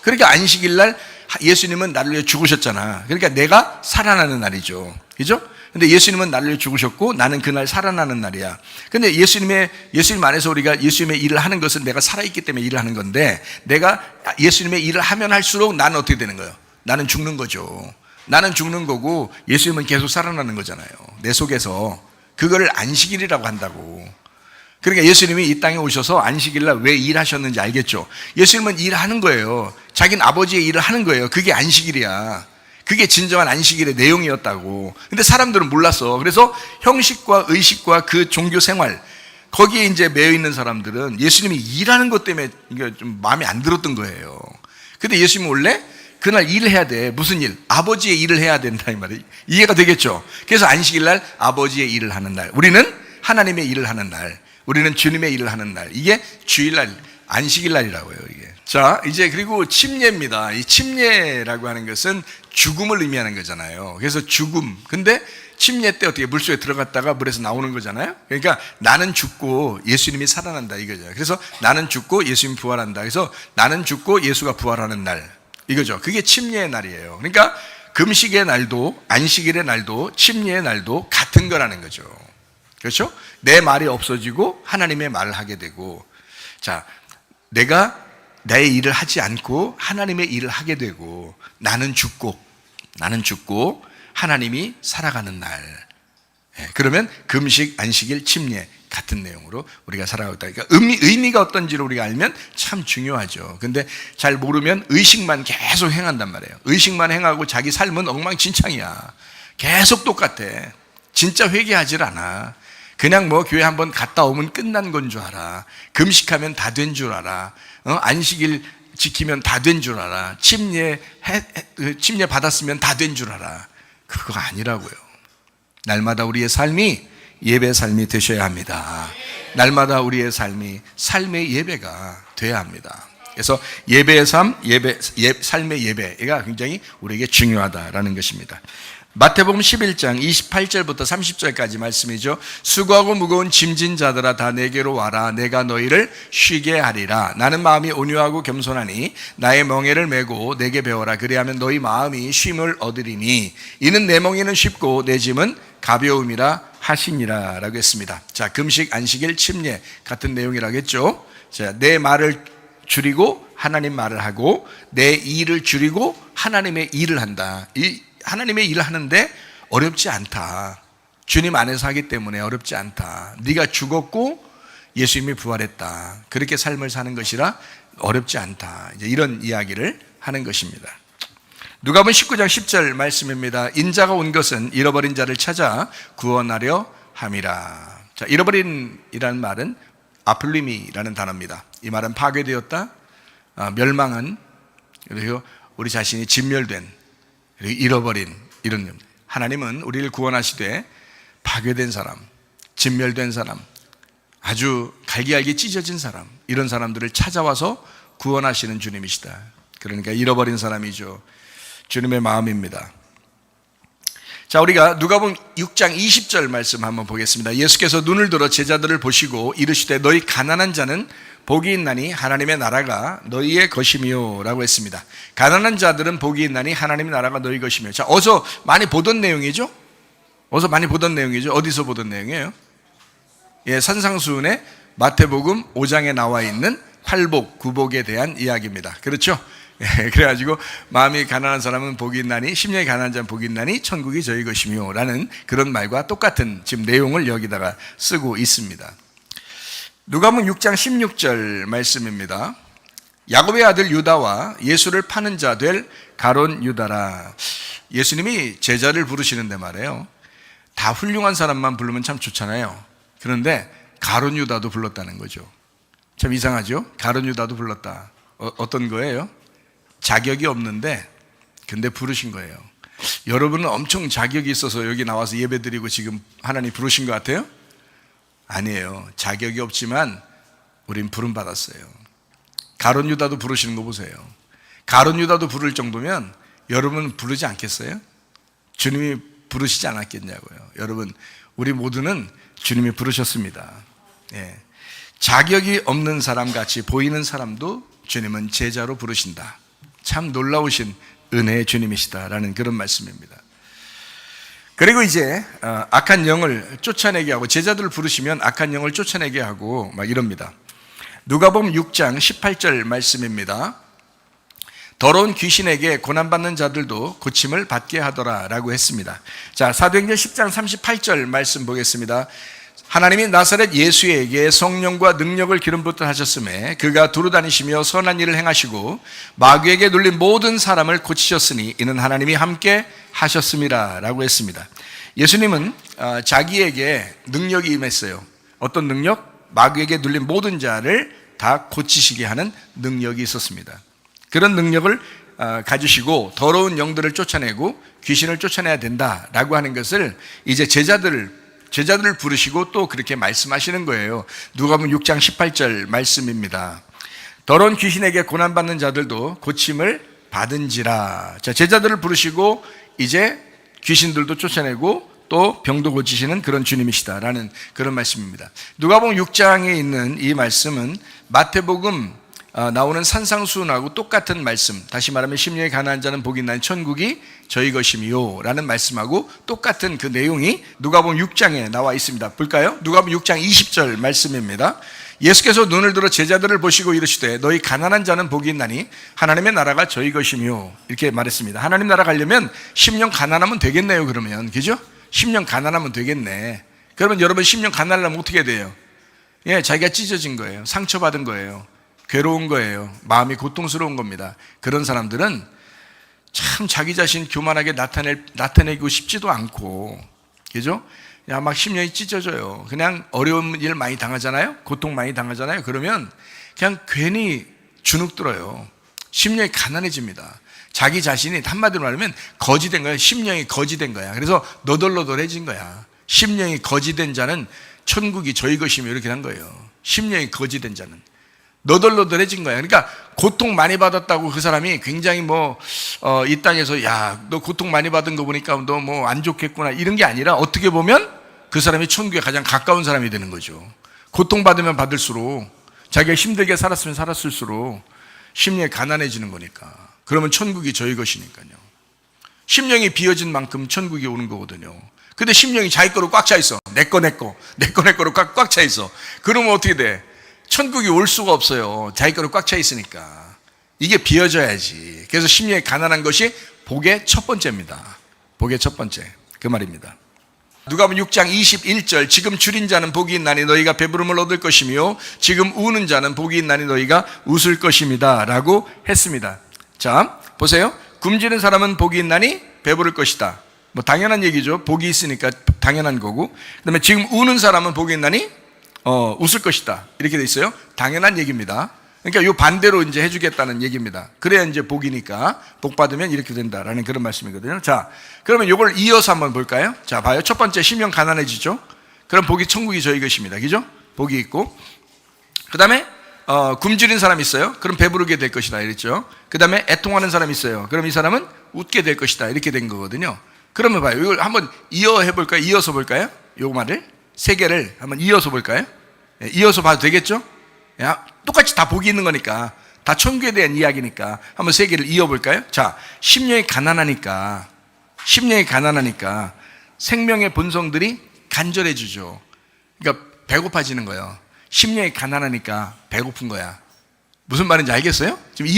그러니까 안식일 날 예수님은 나를 위해 죽으셨잖아. 그러니까 내가 살아나는 날이죠. 그죠? 근데 예수님은 나를 위해 죽으셨고 나는 그날 살아나는 날이야. 근데 예수님 안에서 우리가 예수님의 일을 하는 것은 내가 살아있기 때문에 일을 하는 건데, 내가 예수님의 일을 하면 할수록 나는 어떻게 되는 거예요? 나는 죽는 거죠. 나는 죽는 거고 예수님은 계속 살아나는 거잖아요. 내 속에서. 그거를 안식일이라고 한다고. 그러니까 예수님이 이 땅에 오셔서 안식일날 왜 일하셨는지 알겠죠? 예수님은 일하는 거예요. 자기는 아버지의 일을 하는 거예요. 그게 안식일이야. 그게 진정한 안식일의 내용이었다고. 근데 사람들은 몰랐어. 그래서 형식과 의식과 그 종교 생활, 거기에 이제 매여 있는 사람들은 예수님이 일하는 것 때문에 이게 좀 마음에 안 들었던 거예요. 근데 예수님은 원래 그날 일해야 돼. 무슨 일? 아버지의 일을 해야 된다 이 말이에요. 이해가 되겠죠? 그래서 안식일 날 아버지의 일을 하는 날, 우리는 하나님의 일을 하는 날, 우리는 주님의 일을 하는 날, 이게 주일날, 안식일 날이라고요. 이게. 자, 이제 그리고 침례입니다. 이 침례라고 하는 것은 죽음을 의미하는 거잖아요. 그래서 죽음. 근데 침례 때 어떻게 물속에 들어갔다가 물에서 나오는 거잖아요. 그러니까 나는 죽고 예수님이 살아난다 이거죠. 그래서 나는 죽고 예수님이 부활한다. 그래서 나는 죽고 예수가 부활하는 날 이거죠. 그게 침례의 날이에요. 그러니까 금식의 날도 안식일의 날도 침례의 날도 같은 거라는 거죠. 그렇죠? 내 말이 없어지고 하나님의 말을 하게 되고, 자, 내가 나의 일을 하지 않고 하나님의 일을 하게 되고, 나는 죽고 하나님이 살아가는 날. 그러면 금식, 안식일, 침례 같은 내용으로 우리가 살아가고 있다. 그러니까 의미가 어떤지를 우리가 알면 참 중요하죠. 근데 잘 모르면 의식만 계속 행한단 말이에요. 의식만 행하고 자기 삶은 엉망진창이야. 계속 똑같아. 진짜 회개하질 않아. 그냥 뭐 교회 한번 갔다 오면 끝난 건 줄 알아. 금식하면 다 된 줄 알아. 안식일 지키면 다 된 줄 알아. 침례 받았으면 다 된 줄 알아. 그거 아니라고요. 날마다 우리의 삶이 예배 삶이 되셔야 합니다. 날마다 우리의 삶의 예배가 돼야 합니다. 그래서 예배의 삶, 삶의 예배가 굉장히 우리에게 중요하다라는 것입니다. 마태복음 11장 28절부터 30절까지 말씀이죠. 수고하고 무거운 짐진 자들아 다 내게로 와라. 내가 너희를 쉬게 하리라. 나는 마음이 온유하고 겸손하니 나의 멍에를 메고 내게 배워라. 그리하면 너희 마음이 쉼을 얻으리니 이는 내 멍에는 쉽고 내 짐은 가벼움이라 하시니라 라고 했습니다. 자, 금식, 안식일, 침례 같은 내용이라겠죠. 자, 내 말을 줄이고 하나님 말을 하고 내 일을 줄이고 하나님의 일을 한다. 이 하나님의 일을 하는데 어렵지 않다. 주님 안에서 하기 때문에 어렵지 않다. 네가 죽었고 예수님이 부활했다. 그렇게 삶을 사는 것이라 어렵지 않다. 이제 이런 이야기를 하는 것입니다. 누가복음 19장 10절 말씀입니다. 인자가 온 것은 잃어버린 자를 찾아 구원하려 함이라. 자, 잃어버린이라는 말은 아플리미라는 단어입니다. 이 말은 파괴되었다, 멸망한, 그리고 우리 자신이 진멸된, 그리고 잃어버린, 이런 겁니다. 하나님은 우리를 구원하시되 파괴된 사람, 진멸된 사람, 아주 갈기갈기 찢어진 사람, 이런 사람들을 찾아와서 구원하시는 주님이시다. 그러니까 잃어버린 사람이죠. 주님의 마음입니다. 자, 우리가 누가복음 6장 20절 말씀 한번 보겠습니다. 예수께서 눈을 들어 제자들을 보시고 이르시되 너희 가난한 자는 복이 있나니 하나님의 나라가 너희의 것이며 라고 했습니다. 가난한 자들은 복이 있나니 하나님의 나라가 너희 것이며. 자, 어디서 많이 보던 내용이죠? 어디서 보던 내용이에요? 예, 산상수훈의 마태복음 5장에 나와 있는 팔복, 구복에 대한 이야기입니다. 그렇죠? 예, 그래가지고 마음이 가난한 사람은 복이 있나니, 심령이 가난한 자는 복이 있나니 천국이 저희 것이며 라는 그런 말과 똑같은 지금 내용을 여기다가 쓰고 있습니다. 누가복음 6장 16절 말씀입니다. 야곱의 아들 유다와 예수를 파는 자 될 가룟 유다라. 예수님이 제자를 부르시는데 말이에요. 다 훌륭한 사람만 부르면 참 좋잖아요. 그런데 가룟 유다도 불렀다는 거죠. 참 이상하죠? 가룟 유다도 불렀다. 어떤 거예요? 자격이 없는데 근데 부르신 거예요. 여러분은 엄청 자격이 있어서 여기 나와서 예배드리고 지금 하나님 부르신 것 같아요? 아니에요. 자격이 없지만 우린 부름 받았어요. 가룟 유다도 부르시는 거 보세요. 가룟 유다도 부를 정도면 여러분 부르지 않겠어요? 주님이 부르시지 않았겠냐고요. 여러분, 우리 모두는 주님이 부르셨습니다. 예. 자격이 없는 사람 같이 보이는 사람도 주님은 제자로 부르신다. 참 놀라우신 은혜의 주님이시다라는 그런 말씀입니다. 그리고 이제 악한 영을 쫓아내게 하고, 제자들을 부르시면 악한 영을 쫓아내게 하고 막 이럽니다. 누가복음 6장 18절 말씀입니다. 더러운 귀신에게 고난받는 자들도 고침을 받게 하더라 라고 했습니다. 자, 사도행전 10장 38절 말씀 보겠습니다. 하나님이 나사렛 예수에게 성령과 능력을 기름 붓듯 하셨음에 그가 두루다니시며 선한 일을 행하시고 마귀에게 눌린 모든 사람을 고치셨으니 이는 하나님이 함께 하셨음이라 라고 했습니다. 예수님은 자기에게 능력이 임했어요. 어떤 능력? 마귀에게 눌린 모든 자를 다 고치시게 하는 능력이 있었습니다. 그런 능력을 가지시고 더러운 영들을 쫓아내고 귀신을 쫓아내야 된다라고 하는 것을 이제 제자들을 부르시고 또 그렇게 말씀하시는 거예요. 누가복음 6장 18절 말씀입니다. 더러운 귀신에게 고난받는 자들도 고침을 받은지라. 자, 제자들을 부르시고 이제 귀신들도 쫓아내고 또 병도 고치시는 그런 주님이시다라는 그런 말씀입니다. 누가복음 6장에 있는 이 말씀은 마태복음 나오는 산상수훈하고 똑같은 말씀, 다시 말하면 심령이 가난한 자는 복이 있나니 천국이 저희 것임이요 라는 말씀하고 똑같은 그 내용이 누가복음 6장에 나와 있습니다. 볼까요? 누가복음 6장 20절 말씀입니다. 예수께서 눈을 들어 제자들을 보시고 이르시되 너희 가난한 자는 복이 있나니 하나님의 나라가 저희 것이며 이렇게 말했습니다. 하나님 나라 가려면 심령 가난하면 되겠네요. 그러면 그죠? 심령 가난하면 되겠네. 그러면 여러분 심령 가난하면 어떻게 돼요? 예, 자기가 찢어진 거예요. 상처받은 거예요. 괴로운 거예요. 마음이 고통스러운 겁니다. 그런 사람들은 참 자기 자신 교만하게 나타내고 싶지도 않고, 그죠? 야, 막 심령이 찢어져요. 그냥 어려운 일 많이 당하잖아요? 고통 많이 당하잖아요? 그러면 그냥 괜히 주눅 들어요. 심령이 가난해집니다. 자기 자신이 한마디로 말하면 거지된 거야. 심령이 거지된 거야. 그래서 너덜너덜해진 거야. 심령이 거지된 자는 천국이 저희 것이며 이렇게 한 거예요. 심령이 거지된 자는. 너덜너덜해진 거야. 그러니까 고통 많이 받았다고 그 사람이 굉장히 이 땅에서 야, 너 고통 많이 받은 거 보니까 너 안 좋겠구나 이런 게 아니라 어떻게 보면 그 사람이 천국에 가장 가까운 사람이 되는 거죠. 고통받으면 받을수록 자기가 힘들게 살았으면 살았을수록 심령이 가난해지는 거니까. 그러면 천국이 저희 것이니까요. 심령이 비어진 만큼 천국이 오는 거거든요. 근데 심령이 자기 거로 꽉 차 있어. 내 거로 꽉 차 있어. 그러면 어떻게 돼? 천국이 올 수가 없어요. 자기 거로 꽉 차 있으니까. 이게 비어져야지. 그래서 심령이 가난한 것이 복의 첫 번째입니다. 복의 첫 번째. 그 말입니다. 누가복음 6장 21절 지금 줄인 자는 복이 있나니 너희가 배부름을 얻을 것이며 지금 우는 자는 복이 있나니 너희가 웃을 것입니다 라고 했습니다. 자, 보세요. 굶주린 사람은 복이 있나니 배부를 것이다. 당연한 얘기죠. 복이 있으니까 당연한 거고. 그 다음에 지금 우는 사람은 복이 있나니 웃을 것이다. 이렇게 돼 있어요. 당연한 얘기입니다. 그러니까 요 반대로 이제 해주겠다는 얘기입니다. 그래야 이제 복이니까 복 받으면 이렇게 된다라는 그런 말씀이거든요. 자, 그러면 요걸 이어서 한번 볼까요? 자, 봐요. 첫 번째, 심령 가난해지죠. 그럼 복이 천국이 저희 것입니다. 그죠? 복이 있고. 그 다음에 굶주린 사람이 있어요. 그럼 배부르게 될 것이다. 이랬죠. 그 다음에 애통하는 사람이 있어요. 그럼 이 사람은 웃게 될 것이다. 이렇게 된 거거든요. 그러면 봐요. 이걸 한번 해볼까요? 이어서 볼까요? 요 말을 세 개를 한번 이어서 볼까요? 이어서 봐도 되겠죠? 야, 똑같이 다 복이 있는 거니까 다 천국에 대한 이야기니까 한번 세 개를 이어볼까요? 자, 심령이 가난하니까 생명의 본성들이 간절해지죠. 그러니까 배고파지는 거예요. 심령이 가난하니까 배고픈 거야. 무슨 말인지 알겠어요? 지금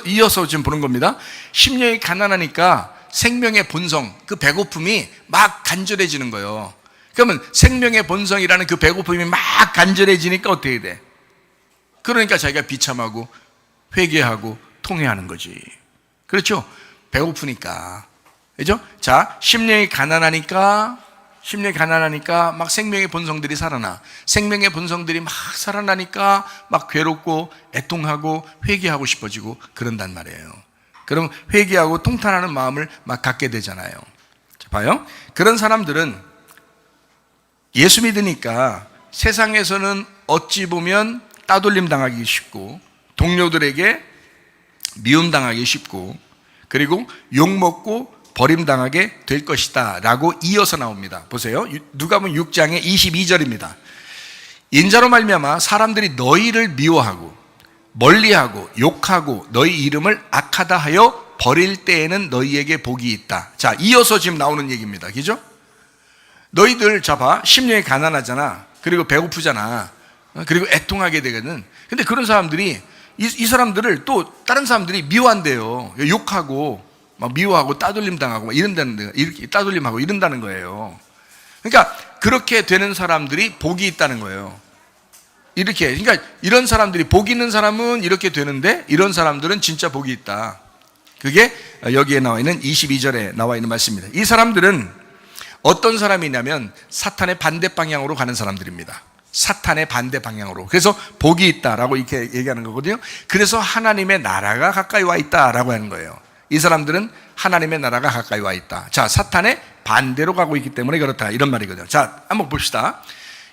이어서 지금 보는 겁니다. 심령이 가난하니까 생명의 본성, 그 배고픔이 막 간절해지는 거예요. 그러면 생명의 본성이라는 그 배고픔이 막 간절해지니까 어떻게 돼? 그러니까 자기가 비참하고 회개하고 통회하는 거지. 그렇죠? 배고프니까. 그죠? 자, 심령이 가난하니까 막 생명의 본성들이 살아나. 생명의 본성들이 막 살아나니까 막 괴롭고 애통하고 회개하고 싶어지고 그런단 말이에요. 그럼 회개하고 통탄하는 마음을 막 갖게 되잖아요. 자, 봐요. 그런 사람들은 예수 믿으니까 세상에서는 어찌 보면 따돌림 당하기 쉽고 동료들에게 미움 당하기 쉽고 그리고 욕먹고 버림당하게 될 것이다 라고 이어서 나옵니다. 보세요. 누가복음 6장의 22절입니다. 인자로 말미암아 사람들이 너희를 미워하고 멀리하고 욕하고 너희 이름을 악하다 하여 버릴 때에는 너희에게 복이 있다. 자, 이어서 지금 나오는 얘기입니다. 그죠? 너희들 봐. 심령이 가난하잖아. 그리고 배고프잖아. 그리고 애통하게 되거든. 근데 그런 사람들이 이 사람들을 또 다른 사람들이 미워한대요. 욕하고 막 미워하고 따돌림 당하고 막 이런다는 이렇게 따돌림하고 이런다는 거예요. 그러니까 그렇게 되는 사람들이 복이 있다는 거예요. 이렇게, 그러니까 이런 사람들이, 복 있는 사람은 이렇게 되는데 이런 사람들은 진짜 복이 있다. 그게 여기에 나와 있는 22절에 나와 있는 말씀입니다. 이 사람들은 어떤 사람이냐면 사탄의 반대 방향으로 가는 사람들입니다. 사탄의 반대 방향으로. 그래서 복이 있다라고 이렇게 얘기하는 거거든요. 그래서 하나님의 나라가 가까이 와 있다라고 하는 거예요. 이 사람들은 하나님의 나라가 가까이 와 있다. 자, 사탄의 반대로 가고 있기 때문에 그렇다, 이런 말이거든요. 자, 한번 봅시다.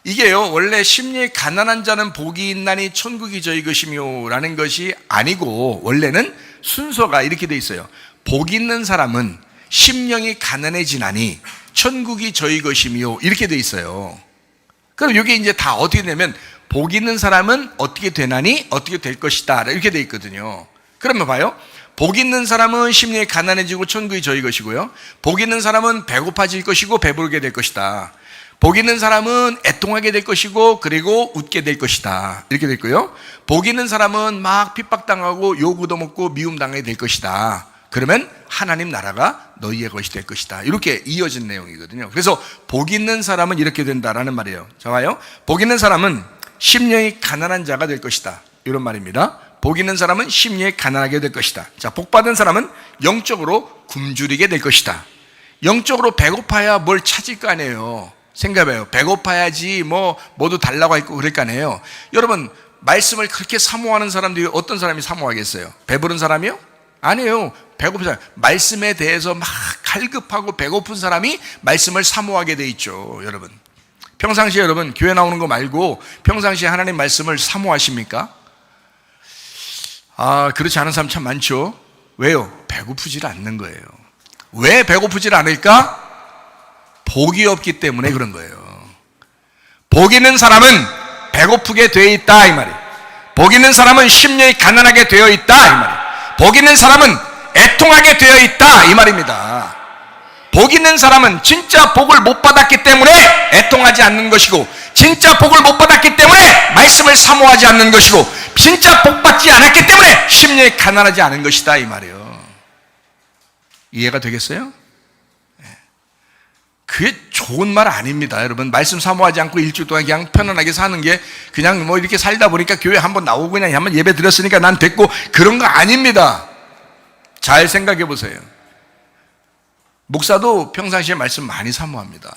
이게요, 원래 심령이 가난한 자는 복이 있나니 천국이 저희 것이며 라는 것이 아니고, 원래는 순서가 이렇게 돼 있어요. 복 있는 사람은 심령이 가난해지나니 천국이 저희 것이며, 이렇게 돼 있어요. 그럼 이게 이제 다 어떻게 되냐면, 복 있는 사람은 어떻게 되나니 어떻게 될 것이다, 이렇게 돼 있거든요. 그러면 봐요. 복 있는 사람은 심령이 가난해지고 천국이 저희 것이고요, 복 있는 사람은 배고파질 것이고 배부르게 될 것이다. 복 있는 사람은 애통하게 될 것이고 그리고 웃게 될 것이다, 이렇게 될 거예요. 복 있는 사람은 막 핍박당하고 욕 얻어먹고 미움당하게 될 것이다. 그러면 하나님 나라가 너희의 것이 될 것이다, 이렇게 이어진 내용이거든요. 그래서 복 있는 사람은 이렇게 된다라는 말이에요. 자, 봐요. 복 있는 사람은 심령이 가난한 자가 될 것이다, 이런 말입니다. 복 있는 사람은 심령이 가난하게 될 것이다. 자, 복 받은 사람은 영적으로 굶주리게 될 것이다. 영적으로 배고파야 뭘 찾을 거 아니에요. 생각해봐요. 배고파야지 뭐 모두 달라고 있고 그럴 거 아니에요. 여러분, 말씀을 그렇게 사모하는 사람들이 어떤 사람이 사모하겠어요? 배부른 사람이요? 아니에요. 배고픈 사람. 말씀에 대해서 막 갈급하고 배고픈 사람이 말씀을 사모하게 돼 있죠, 여러분. 평상시에 여러분, 교회 나오는 거 말고 평상시에 하나님 말씀을 사모하십니까? 그렇지 않은 사람 참 많죠. 왜요? 배고프질 않는 거예요. 왜 배고프질 않을까? 복이 없기 때문에 그런 거예요. 복 있는 사람은 배고프게 되어 있다, 이 말이에요. 복 있는 사람은 심령이 가난하게 되어 있다, 이 말이에요. 복 있는 사람은 애통하게 되어 있다, 이 말입니다. 복 있는 사람은 진짜 복을 못 받았기 때문에 애통하지 않는 것이고, 진짜 복을 못 받았기 때문에 말씀을 사모하지 않는 것이고, 진짜 복 받지 않았기 때문에 심령이 가난하지 않은 것이다, 이 말이에요. 이해가 되겠어요? 그게 좋은 말 아닙니다, 여러분. 말씀 사모하지 않고 일주일 동안 그냥 편안하게 사는 게, 그냥 뭐 이렇게 살다 보니까 교회 한번 나오고 그냥 한번 예배 드렸으니까 난 됐고, 그런 거 아닙니다. 잘 생각해 보세요. 목사도 평상시에 말씀 많이 사모합니다.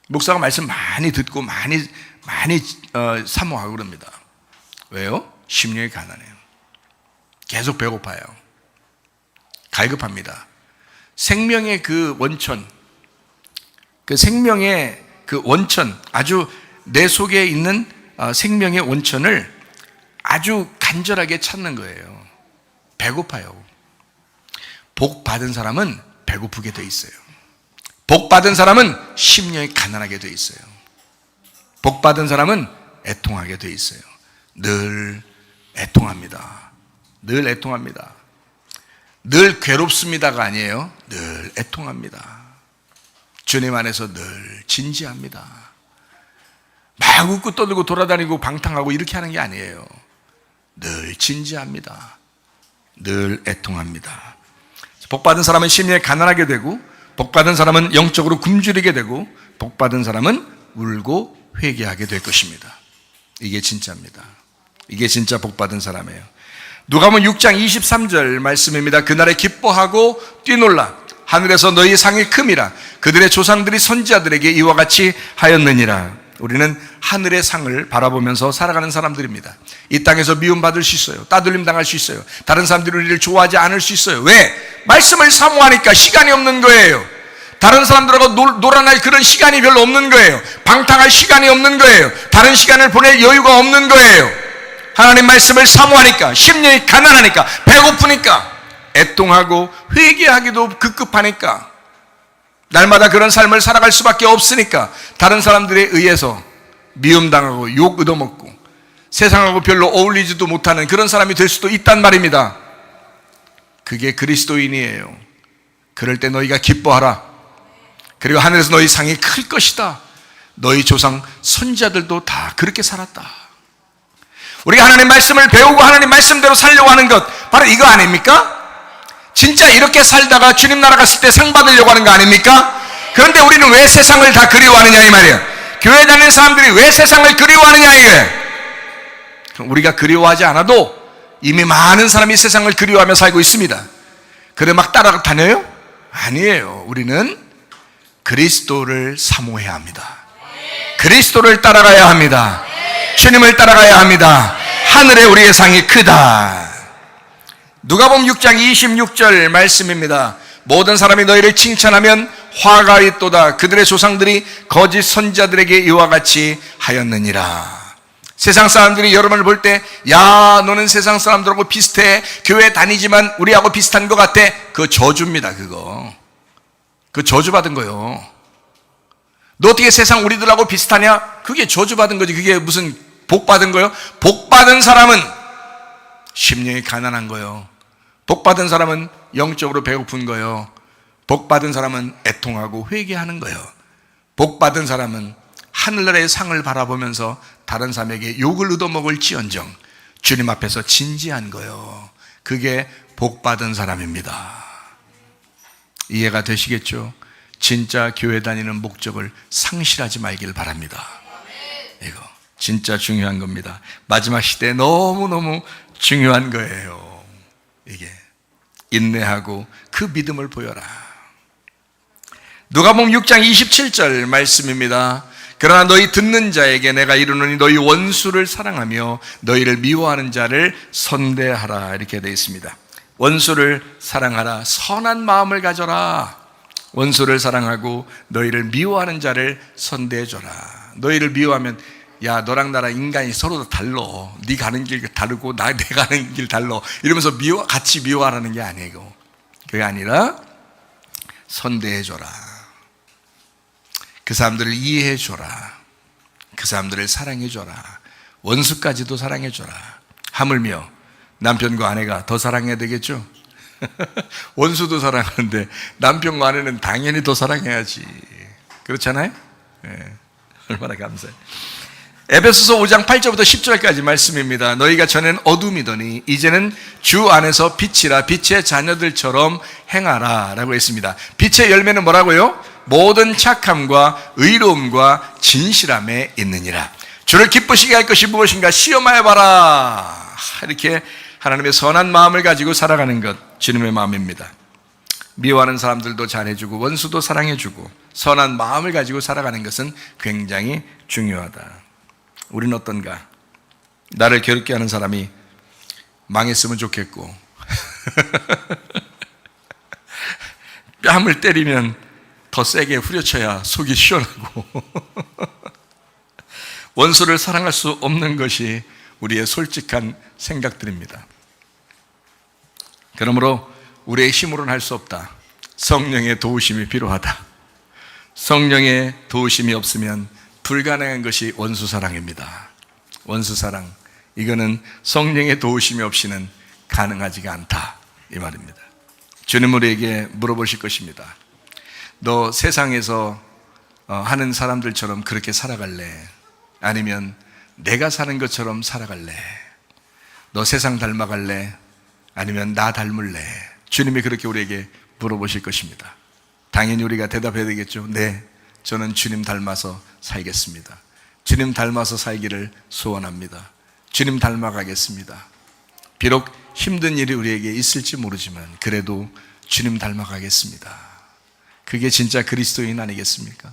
목사가 말씀 많이 듣고 많이 사모하고 그럽니다. 왜요? 심령이 가난해요. 계속 배고파요. 갈급합니다. 생명의 그 원천, 그 생명의 그 원천, 아주 내 속에 있는 생명의 원천을 아주 간절하게 찾는 거예요. 배고파요. 복 받은 사람은 배고프게 돼 있어요. 복 받은 사람은 심령이 가난하게 돼 있어요. 복 받은 사람은 애통하게 돼 있어요. 늘 애통합니다. 늘 애통합니다. 늘 괴롭습니다가 아니에요. 늘 애통합니다. 주님 안에서 늘 진지합니다. 막 웃고 떠들고 돌아다니고 방탕하고 이렇게 하는 게 아니에요. 늘 진지합니다. 늘 애통합니다. 복받은 사람은 심령이 가난하게 되고, 복받은 사람은 영적으로 굶주리게 되고, 복받은 사람은 울고 회개하게 될 것입니다. 이게 진짜입니다. 이게 진짜 복받은 사람이에요. 누가복음 6장 23절 말씀입니다. 그날에 기뻐하고 뛰놀라 하늘에서 너희 상이 큼이라 그들의 조상들이 선지자들에게 이와 같이 하였느니라. 우리는 하늘의 상을 바라보면서 살아가는 사람들입니다. 이 땅에서 미움받을 수 있어요. 따돌림 당할 수 있어요. 다른 사람들이 우리를 좋아하지 않을 수 있어요. 왜? 말씀을 사모하니까 시간이 없는 거예요. 다른 사람들하고 놀아날 그런 시간이 별로 없는 거예요. 방탕할 시간이 없는 거예요. 다른 시간을 보낼 여유가 없는 거예요. 하나님 말씀을 사모하니까, 심령이 가난하니까, 배고프니까, 애통하고 회개하기도 급급하니까, 날마다 그런 삶을 살아갈 수밖에 없으니까 다른 사람들에 의해서 미움당하고 욕 얻어먹고 세상하고 별로 어울리지도 못하는 그런 사람이 될 수도 있단 말입니다. 그게 그리스도인이에요. 그럴 때 너희가 기뻐하라. 그리고 하늘에서 너희 상이 클 것이다. 너희 조상 선지자들도 다 그렇게 살았다. 우리가 하나님 말씀을 배우고 하나님 말씀대로 살려고 하는 것, 바로 이거 아닙니까? 진짜 이렇게 살다가 주님 나라 갔을 때 상 받으려고 하는 거 아닙니까? 그런데 우리는 왜 세상을 다 그리워하느냐 이 말이에요. 교회 다니는 사람들이 왜 세상을 그리워하느냐 이게. 우리가 그리워하지 않아도 이미 많은 사람이 세상을 그리워하며 살고 있습니다. 그래 막 따라다녀요? 아니에요. 우리는 그리스도를 사모해야 합니다. 그리스도를 따라가야 합니다. 주님을 따라가야 합니다. 하늘에 우리의 상이 크다. 누가복음 6장 26절 말씀입니다. 모든 사람이 너희를 칭찬하면 화가 있도다. 그들의 조상들이 거짓 선지자들에게 이와 같이 하였느니라. 세상 사람들이 여러분을 볼 때, 야, 너는 세상 사람들하고 비슷해. 교회 다니지만 우리하고 비슷한 것 같아. 그거 저주입니다, 그거. 그 저주받은 거요. 너 어떻게 세상 우리들하고 비슷하냐? 그게 저주받은 거지. 그게 무슨 복받은 거요? 복받은 사람은 심령이 가난한 거요. 복받은 사람은 영적으로 배고픈 거요. 복받은 사람은 애통하고 회개하는 거요. 복받은 사람은 하늘나라의 상을 바라보면서 다른 사람에게 욕을 얻어먹을지언정 주님 앞에서 진지한 거요. 그게 복받은 사람입니다. 이해가 되시겠죠? 진짜 교회 다니는 목적을 상실하지 말길 바랍니다. 이거 진짜 중요한 겁니다. 마지막 시대에 너무너무 중요한 거예요. 이게 인내하고 그 믿음을 보여라. 누가복음 6장 27절 말씀입니다. 그러나 너희 듣는 자에게 내가 이르노니 너희 원수를 사랑하며 너희를 미워하는 자를 선대하라. 이렇게 되어 있습니다. 원수를 사랑하라. 선한 마음을 가져라. 원수를 사랑하고 너희를 미워하는 자를 선대해줘라. 너희를 미워하면, 야, 너랑 나랑 인간이 서로 달러. 네 가는 길 다르고 내 가는 길 달러. 이러면서 같이 미워하라는 게 아니고, 그게 아니라 선대해줘라. 그 사람들을 이해해줘라. 그 사람들을 사랑해줘라. 원수까지도 사랑해줘라. 하물며 남편과 아내가 더 사랑해야 되겠죠? 원수도 사랑하는데 남편과 아내는 당연히 더 사랑해야지. 그렇잖아요? 네. 얼마나 감사해요. 에베소서 5장 8절부터 10절까지 말씀입니다. 너희가 전에는 어둠이더니 이제는 주 안에서 빛이라. 빛의 자녀들처럼 행하라 라고 했습니다. 빛의 열매는 뭐라고요? 모든 착함과 의로움과 진실함에 있느니라. 주를 기쁘시게 할 것이 무엇인가 시험하여봐라. 이렇게 하나님의 선한 마음을 가지고 살아가는 것, 주님의 마음입니다. 미워하는 사람들도 잘해주고 원수도 사랑해주고 선한 마음을 가지고 살아가는 것은 굉장히 중요하다. 우리는 어떤가? 나를 괴롭게 하는 사람이 망했으면 좋겠고 뺨을 때리면 더 세게 후려쳐야 속이 시원하고 원수를 사랑할 수 없는 것이 우리의 솔직한 생각들입니다. 그러므로 우리의 힘으로는 할 수 없다. 성령의 도우심이 필요하다. 성령의 도우심이 없으면 불가능한 것이 원수사랑입니다. 원수사랑, 이거는 성령의 도우심이 없이는 가능하지가 않다, 이 말입니다. 주님 우리에게 물어보실 것입니다. 너 세상에서 하는 사람들처럼 그렇게 살아갈래? 아니면 내가 사는 것처럼 살아갈래? 너 세상 닮아갈래? 아니면 나 닮을래? 주님이 그렇게 우리에게 물어보실 것입니다. 당연히 우리가 대답해야 되겠죠. 네, 저는 주님 닮아서 살겠습니다. 주님 닮아서 살기를 소원합니다. 주님 닮아가겠습니다. 비록 힘든 일이 우리에게 있을지 모르지만 그래도 주님 닮아가겠습니다. 그게 진짜 그리스도인 아니겠습니까?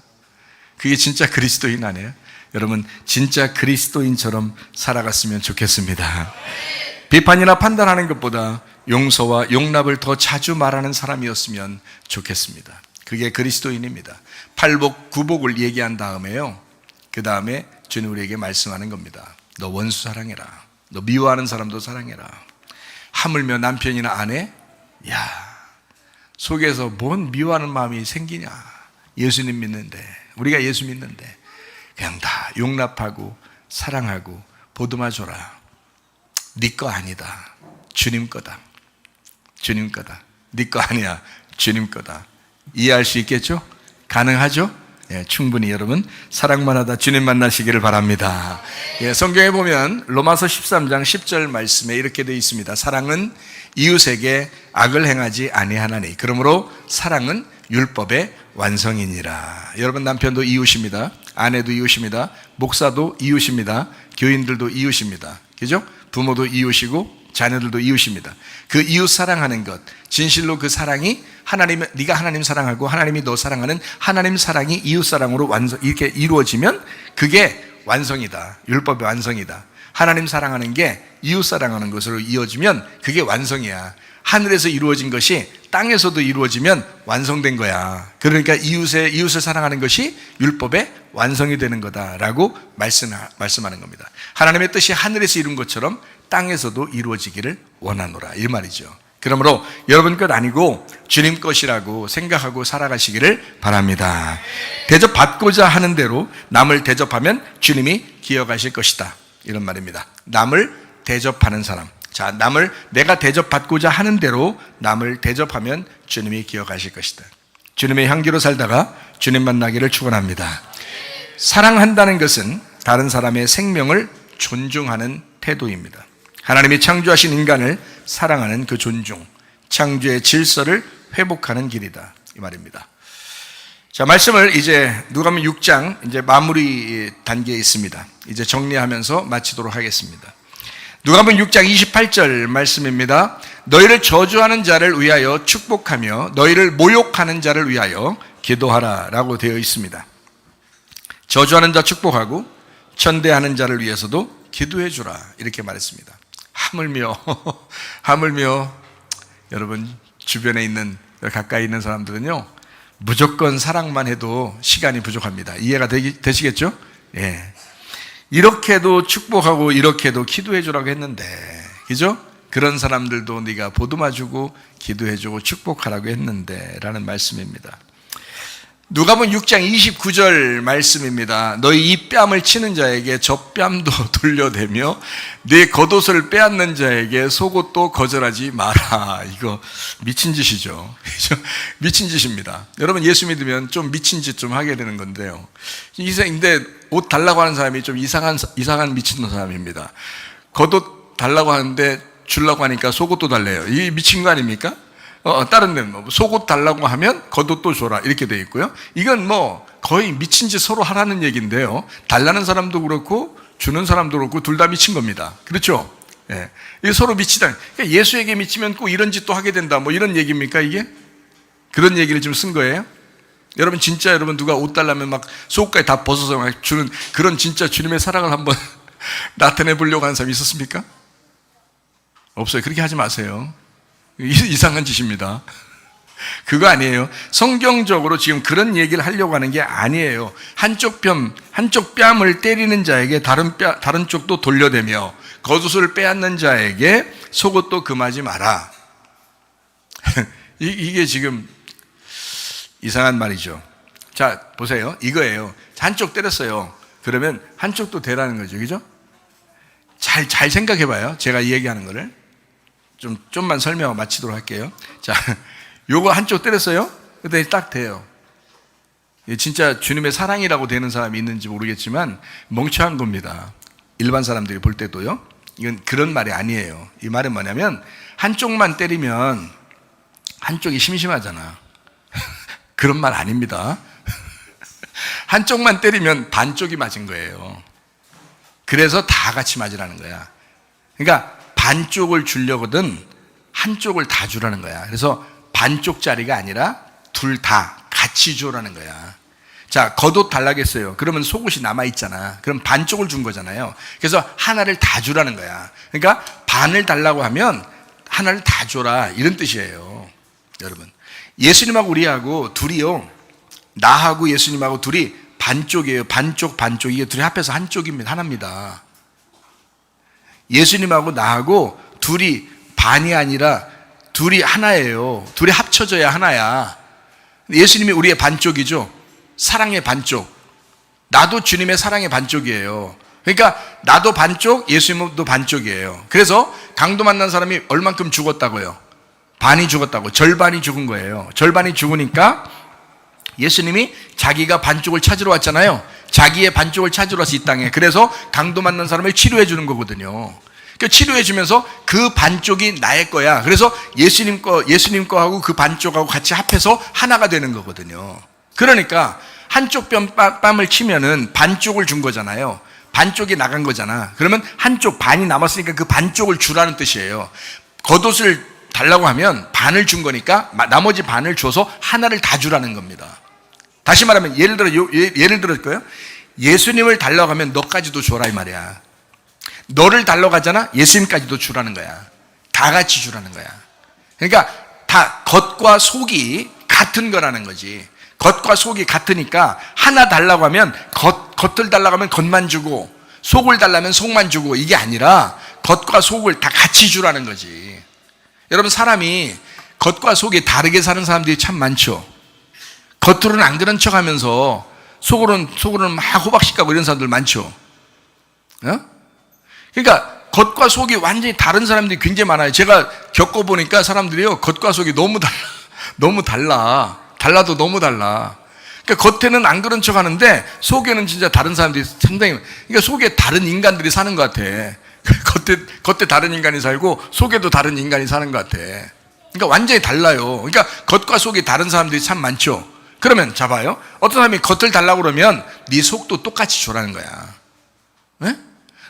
그게 진짜 그리스도인 아니에요? 여러분, 진짜 그리스도인처럼 살아갔으면 좋겠습니다. 비판이나 판단하는 것보다 용서와 용납을 더 자주 말하는 사람이었으면 좋겠습니다. 그게 그리스도인입니다. 팔복, 구복을 얘기한 다음에요, 그 다음에 주님 우리에게 말씀하는 겁니다. 너 원수 사랑해라. 너 미워하는 사람도 사랑해라. 하물며 남편이나 아내, 야, 속에서 뭔 미워하는 마음이 생기냐. 예수님 믿는데, 우리가 예수 믿는데 그냥 다 용납하고 사랑하고 보듬어줘라. 네 거 아니다. 주님 거다. 주님 거다. 네 거 아니야. 주님 거다. 이해할 수 있겠죠? 가능하죠? 예, 충분히 여러분 사랑만 하다 주님 만나시기를 바랍니다. 예, 성경에 보면 로마서 13장 10절 말씀에 이렇게 되어 있습니다. 사랑은 이웃에게 악을 행하지 아니하나니 그러므로 사랑은 율법의 완성이니라. 여러분, 남편도 이웃입니다. 아내도 이웃입니다. 목사도 이웃입니다. 교인들도 이웃입니다. 그죠? 부모도 이웃이고 자녀들도 이웃입니다. 그 이웃 사랑하는 것, 진실로 그 사랑이 네가 하나님 사랑하고 하나님이 너 사랑하는 하나님 사랑이 이웃 사랑으로 이렇게 이루어지면 그게 완성이다. 율법의 완성이다. 하나님 사랑하는 게 이웃 사랑하는 것으로 이어지면 그게 완성이야. 하늘에서 이루어진 것이 땅에서도 이루어지면 완성된 거야. 그러니까 이웃을 사랑하는 것이 율법의 완성이 되는 거다라고 말씀하는 겁니다. 하나님의 뜻이 하늘에서 이룬 것처럼 땅에서도 이루어지기를 원하노라, 이 말이죠. 그러므로 여러분 것 아니고 주님 것이라고 생각하고 살아가시기를 바랍니다. 대접받고자 하는 대로 남을 대접하면 주님이 기억하실 것이다, 이런 말입니다. 남을 대접하는 사람, 자, 내가 대접받고자 하는 대로 남을 대접하면 주님이 기억하실 것이다. 주님의 향기로 살다가 주님 만나기를 축원합니다. 사랑한다는 것은 다른 사람의 생명을 존중하는 태도입니다. 하나님이 창조하신 인간을 사랑하는 그 존중, 창조의 질서를 회복하는 길이다, 이 말입니다. 자, 말씀을 이제 누가복음 6장 이제 마무리 단계에 있습니다. 이제 정리하면서 마치도록 하겠습니다. 누가복음 6장 28절 말씀입니다. 너희를 저주하는 자를 위하여 축복하며 너희를 모욕하는 자를 위하여 기도하라 라고 되어 있습니다. 저주하는 자 축복하고 천대하는 자를 위해서도 기도해 주라, 이렇게 말했습니다. 하물며 여러분 주변에 있는, 가까이 있는 사람들은요, 무조건 사랑만 해도 시간이 부족합니다. 이해가 되시겠죠? 예. 이렇게도 축복하고 이렇게도 기도해 주라고 했는데, 그죠? 그런 사람들도 네가 보듬어 주고 기도해 주고 축복하라고 했는데 라는 말씀입니다. 누가복음 6장 29절 말씀입니다. 너희 이 뺨을 치는 자에게 저 뺨도 돌려대며 내 겉옷을 빼앗는 자에게 속옷도 거절하지 마라. 이거 미친 짓이죠. 미친 짓입니다. 여러분, 예수 믿으면 좀 미친 짓 좀 하게 되는 건데요. 근데 옷 달라고 하는 사람이 좀 이상한 미친 사람입니다. 겉옷 달라고 하는데 주려고 하니까 속옷도 달래요. 이게 미친 거 아닙니까? 다른 데는 뭐 속옷 달라고 하면 겉옷도 줘라, 이렇게 돼 있고요. 이건 뭐 거의 미친 짓 서로 하라는 얘기인데요. 달라는 사람도 그렇고 주는 사람도 그렇고 둘 다 미친 겁니다. 그렇죠? 예. 이게 서로 미치다. 그러니까 예수에게 미치면 꼭 이런 짓도 하게 된다, 뭐 이런 얘기입니까, 이게? 그런 얘기를 지금 쓴 거예요? 여러분, 진짜 여러분 누가 옷 달라면 막 속옷까지 다 벗어서 막 주는 그런 진짜 주님의 사랑을 한번 나타내 보려고 하는 사람이 있었습니까? 없어요. 그렇게 하지 마세요. 이상한 짓입니다. 그거 아니에요. 성경적으로 지금 그런 얘기를 하려고 하는 게 아니에요. 한쪽 뺨을 때리는 자에게 다른 쪽도 돌려대며 겉옷을 빼앗는 자에게 속옷도 금하지 마라. 이게 지금 이상한 말이죠. 자, 보세요. 이거예요. 한쪽 때렸어요. 그러면 한쪽도 대라는 거죠. 그죠? 잘 생각해 봐요. 제가 이 얘기하는 거를. 좀만 설명하고 마치도록 할게요. 자, 요거 한쪽 때렸어요? 근데 딱 돼요. 진짜 주님의 사랑이라고 되는 사람이 있는지 모르겠지만 멍청한 겁니다. 일반 사람들이 볼 때도요. 이건 그런 말이 아니에요. 이 말은 뭐냐면 한쪽만 때리면 한쪽이 심심하잖아. 그런 말 아닙니다. 한쪽만 때리면 반쪽이 맞은 거예요. 그래서 다 같이 맞으라는 거야. 그러니까 반쪽을 주려거든 한쪽을 다 주라는 거야. 그래서 반쪽짜리가 아니라 둘 다 같이 주라는 거야. 자, 겉옷 달라겠어요. 그러면 속옷이 남아있잖아. 그럼 반쪽을 준 거잖아요. 그래서 하나를 다 주라는 거야. 그러니까 반을 달라고 하면 하나를 다 줘라, 이런 뜻이에요. 여러분, 예수님하고 우리하고 둘이요, 나하고 예수님하고 둘이 반쪽이에요. 반쪽. 이게 둘이 합해서 한쪽입니다. 하나입니다. 예수님하고 나하고 둘이 반이 아니라 둘이 하나예요. 둘이 합쳐져야 하나야. 예수님이 우리의 반쪽이죠. 사랑의 반쪽. 나도 주님의 사랑의 반쪽이에요. 그러니까 나도 반쪽, 예수님도 반쪽이에요. 그래서 강도 만난 사람이 얼만큼 죽었다고요? 반이 죽었다고. 절반이 죽은 거예요. 절반이 죽으니까 예수님이 자기가 반쪽을 찾으러 왔잖아요. 자기의 반쪽을 찾으러 와서 이 땅에. 그래서 강도 만난 사람을 치료해 주는 거거든요. 그러니까 치료해 주면서 그 반쪽이 나의 거야. 그래서 예수님 거하고 그 반쪽하고 같이 합해서 하나가 되는 거거든요. 그러니까 한쪽 뺨을 치면은 반쪽을 준 거잖아요. 반쪽이 나간 거잖아. 그러면 한쪽 반이 남았으니까 그 반쪽을 주라는 뜻이에요. 겉옷을 달라고 하면 반을 준 거니까 나머지 반을 줘서 하나를 다 주라는 겁니다. 다시 말하면 예를 들어요. 예수님을 달라고 하면 너까지도 줘라 이 말이야. 너를 달라고 하잖아. 예수님까지도 주라는 거야. 다 같이 주라는 거야. 그러니까 다 겉과 속이 같은 거라는 거지. 겉과 속이 같으니까 하나 달라고 하면 겉을 달라고 하면 겉만 주고 속을 달라면 속만 주고 이게 아니라 겉과 속을 다 같이 주라는 거지. 여러분, 사람이 겉과 속이 다르게 사는 사람들이 참 많죠. 겉으로는 안 그런 척 하면서 속으로는 막 호박씨 까고 이런 사람들 많죠. 어? 그러니까 겉과 속이 완전히 다른 사람들이 굉장히 많아요. 제가 겪어보니까 사람들이요, 겉과 속이 너무 달라. 달라도 너무 달라. 그러니까 겉에는 안 그런 척 하는데 속에는 진짜 다른 사람들이 상당히, 그러니까 속에 다른 인간들이 사는 것 같아. 겉에 다른 인간이 살고 속에도 다른 인간이 사는 것 같아. 그러니까 완전히 달라요. 그러니까 겉과 속이 다른 사람들이 참 많죠. 그러면 잡아요. 어떤 사람이 겉을 달라고 그러면 네 속도 똑같이 줘라는 거야. 네?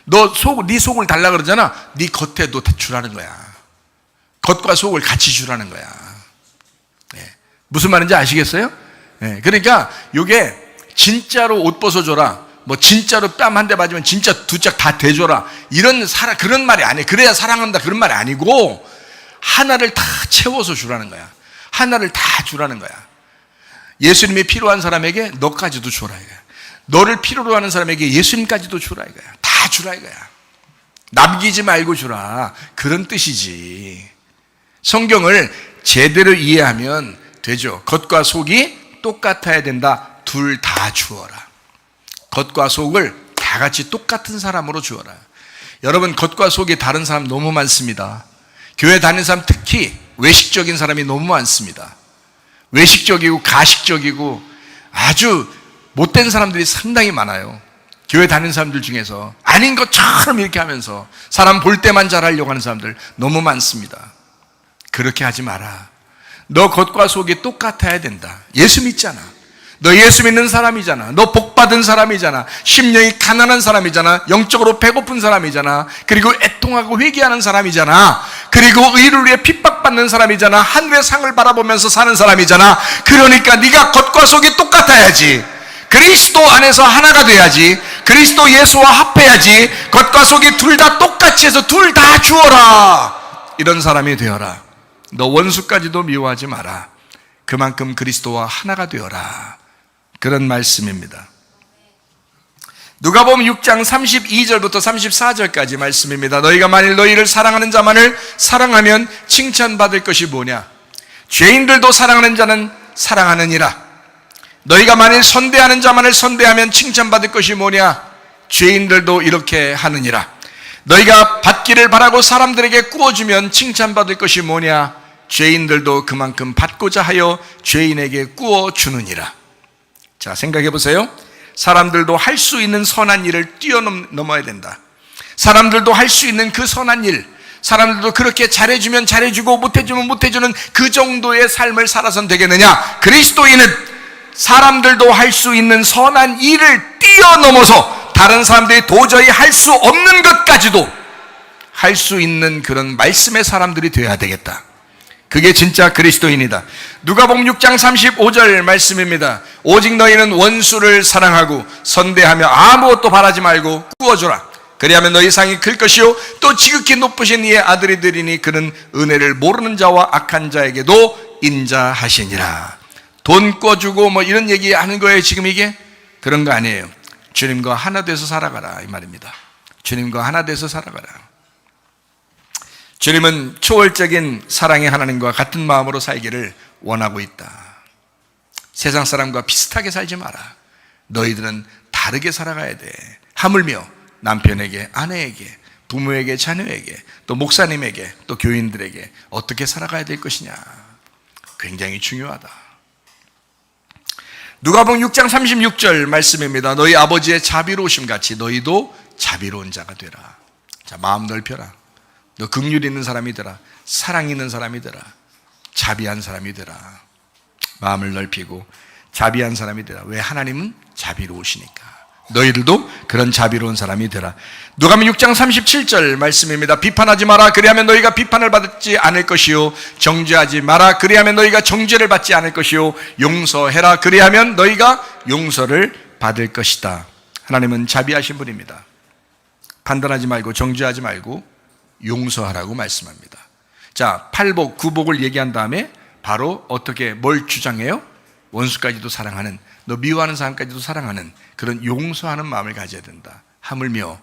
네 속을 달라고 그러잖아. 네 겉에도 주라는 거야. 겉과 속을 같이 주라는 거야. 네. 무슨 말인지 아시겠어요? 네. 그러니까 이게 진짜로 옷 벗어줘라, 뭐 진짜로 뺨 한 대 맞으면 진짜 두 짝 다 대줘라, 그런 말이 아니에요. 그래야 사랑한다 그런 말이 아니고 하나를 다 채워서 주라는 거야. 하나를 다 주라는 거야. 예수님이 필요한 사람에게 너까지도 주라 이거야. 너를 필요로 하는 사람에게 예수님까지도 주라 이거야. 다 주라 이거야. 남기지 말고 주라, 그런 뜻이지. 성경을 제대로 이해하면 되죠. 겉과 속이 똑같아야 된다. 둘 다 주어라. 겉과 속을 다 같이 똑같은 사람으로 주어라. 여러분, 겉과 속이 다른 사람 너무 많습니다. 교회 다니는 사람 특히 외식적인 사람이 너무 많습니다. 외식적이고 가식적이고 아주 못된 사람들이 상당히 많아요. 교회 다니는 사람들 중에서 아닌 것처럼 이렇게 하면서 사람 볼 때만 잘하려고 하는 사람들 너무 많습니다. 그렇게 하지 마라. 너 겉과 속이 똑같아야 된다. 예수 믿잖아. 너 예수 믿는 사람이잖아. 너 복받은 사람이잖아. 심령이 가난한 사람이잖아. 영적으로 배고픈 사람이잖아. 그리고 애통하고 회개하는 사람이잖아. 그리고 의를 위해 핍박받는 사람이잖아. 하늘의 상을 바라보면서 사는 사람이잖아. 그러니까 네가 겉과 속이 똑같아야지. 그리스도 안에서 하나가 돼야지. 그리스도 예수와 합해야지. 겉과 속이 둘 다 똑같이 해서 둘 다 주어라. 이런 사람이 되어라. 너 원수까지도 미워하지 마라. 그만큼 그리스도와 하나가 되어라. 그런 말씀입니다. 누가복음 6장 32절부터 34절까지 말씀입니다. 너희가 만일 너희를 사랑하는 자만을 사랑하면 칭찬받을 것이 뭐냐? 죄인들도 사랑하는 자는 사랑하느니라. 너희가 만일 선대하는 자만을 선대하면 칭찬받을 것이 뭐냐? 죄인들도 이렇게 하느니라. 너희가 받기를 바라고 사람들에게 꾸어주면 칭찬받을 것이 뭐냐? 죄인들도 그만큼 받고자 하여 죄인에게 꾸어주느니라. 자, 생각해 보세요. 사람들도 할 수 있는 선한 일을 뛰어넘어야 된다. 사람들도 할 수 있는 그 선한 일, 사람들도 그렇게 잘해주면 잘해주고 못해주면 못해주는 그 정도의 삶을 살아선 되겠느냐? 그리스도인은 사람들도 할 수 있는 선한 일을 뛰어넘어서 다른 사람들이 도저히 할 수 없는 것까지도 할 수 있는 그런 말씀의 사람들이 되어야 되겠다. 그게 진짜 그리스도인이다. 누가복음 6장 35절 말씀입니다. 오직 너희는 원수를 사랑하고 선대하며 아무것도 바라지 말고 꾸어주라. 그리하면 너희 상이 클 것이요 또 지극히 높으신 이의 아들이 되리니 그는 은혜를 모르는 자와 악한 자에게도 인자하시니라. 돈 꿔주고 뭐 이런 얘기 하는 거예요 지금 이게? 그런 거 아니에요. 주님과 하나 돼서 살아가라 이 말입니다. 주님과 하나 돼서 살아가라. 주님은 초월적인 사랑의 하나님과 같은 마음으로 살기를 원하고 있다. 세상 사람과 비슷하게 살지 마라. 너희들은 다르게 살아가야 돼. 하물며 남편에게, 아내에게, 부모에게, 자녀에게, 또 목사님에게, 또 교인들에게 어떻게 살아가야 될 것이냐. 굉장히 중요하다. 누가복음 6장 36절 말씀입니다. 너희 아버지의 자비로우심 같이 너희도 자비로운 자가 되라. 자, 마음 넓혀라. 너 긍휼 있는 사람이 되라. 사랑 있는 사람이 되라. 자비한 사람이 되라. 마음을 넓히고 자비한 사람이 되라. 왜? 하나님은 자비로우시니까. 너희들도 그런 자비로운 사람이 되라. 누가복음 6장 37절 말씀입니다. 비판하지 마라. 그리하면 너희가 비판을 받지 않을 것이요. 정죄하지 마라. 그리하면 너희가 정죄를 받지 않을 것이요. 용서해라. 그리하면 너희가 용서를 받을 것이다. 하나님은 자비하신 분입니다. 판단하지 말고 정죄하지 말고 용서하라고 말씀합니다. 자, 팔복, 구복을 얘기한 다음에 바로 어떻게 뭘 주장해요? 원수까지도 사랑하는, 너 미워하는 사람까지도 사랑하는 그런 용서하는 마음을 가져야 된다. 하물며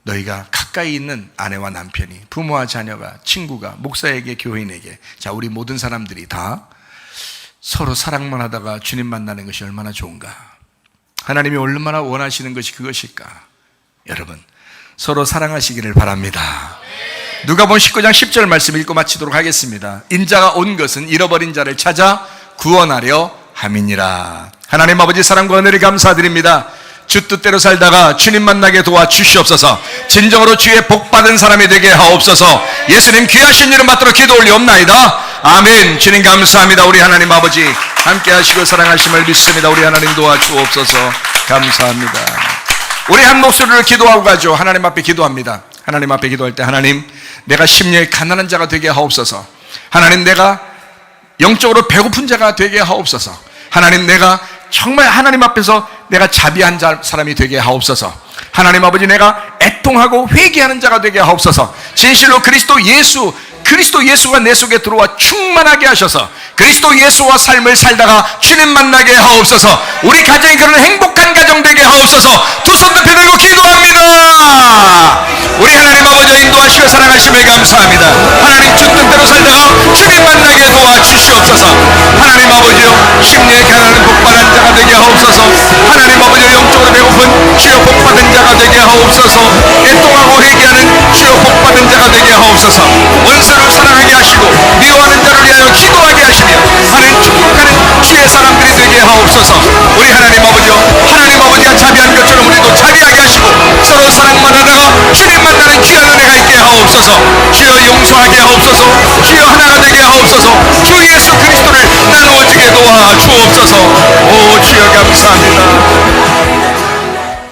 너희가 가까이 있는 아내와 남편이, 부모와 자녀가, 친구가, 목사에게, 교인에게, 자, 우리 모든 사람들이 다 서로 사랑만 하다가 주님 만나는 것이 얼마나 좋은가. 하나님이 얼마나 원하시는 것이 그것일까. 여러분, 서로 사랑하시기를 바랍니다. 누가복음 19장 10절 말씀 읽고 마치도록 하겠습니다. 인자가 온 것은 잃어버린 자를 찾아 구원하려 함이니라. 하나님 아버지 사랑과 은혜를 감사드립니다. 주 뜻대로 살다가 주님 만나게 도와주시옵소서. 진정으로 주의 복받은 사람이 되게 하옵소서. 예수님 귀하신 이름 받들어 기도 올리옵나이다. 아멘. 주님 감사합니다. 우리 하나님 아버지 함께 하시고 사랑하심을 믿습니다. 우리 하나님 도와주옵소서. 감사합니다. 우리 한 목소리를 기도하고 가죠. 하나님 앞에 기도합니다. 하나님 앞에 기도할 때, 하나님, 내가 심령이 가난한 자가 되게 하옵소서. 하나님, 내가 영적으로 배고픈 자가 되게 하옵소서. 하나님, 내가 정말 하나님 앞에서 내가 자비한 사람이 되게 하옵소서. 하나님 아버지, 내가 애통하고 회개하는 자가 되게 하옵소서. 진실로 그리스도 예수가 내 속에 들어와 충만하게 하셔서 그리스도 예수와 삶을 살다가 주님 만나게 하옵소서. 우리 가정이 그런 행복한 가정 되게 하옵소서. 두 손 높이 들고 기도합니다. 우리 하나님 아버지 인도하시고 사랑하심을 감사합니다. 하나님 주 뜻대로 살다가 주님 만나게 도와주시옵소서. 하나님 아버지요, 심령의 가난한 복받은 자가 되게 하옵소서. 하나님 아버지요, 영적으로 배고픈 주여 복받은 자가 되게 하옵소서. 애통하고 회개하는 주여 복받은 자가 되게 하옵소서. 원수를 사랑하게 하시고 미워하는 자를 위하여 기도하게 하시며 하나님 축복하는 주의 사람들이 되게 하옵소서. 우리 하나님 아버지요, 하나님 아버지가 자비한 것처럼 우리도 자비하게 하시고 서로 사랑만 하다가 주님 만나는 귀한 은혜가 있게 하옵소서. 주여 용서하게 하옵소서. 주여 하나가 되게 하옵소서. 주 예수 그리스도를 나누어주게 도와주옵소서.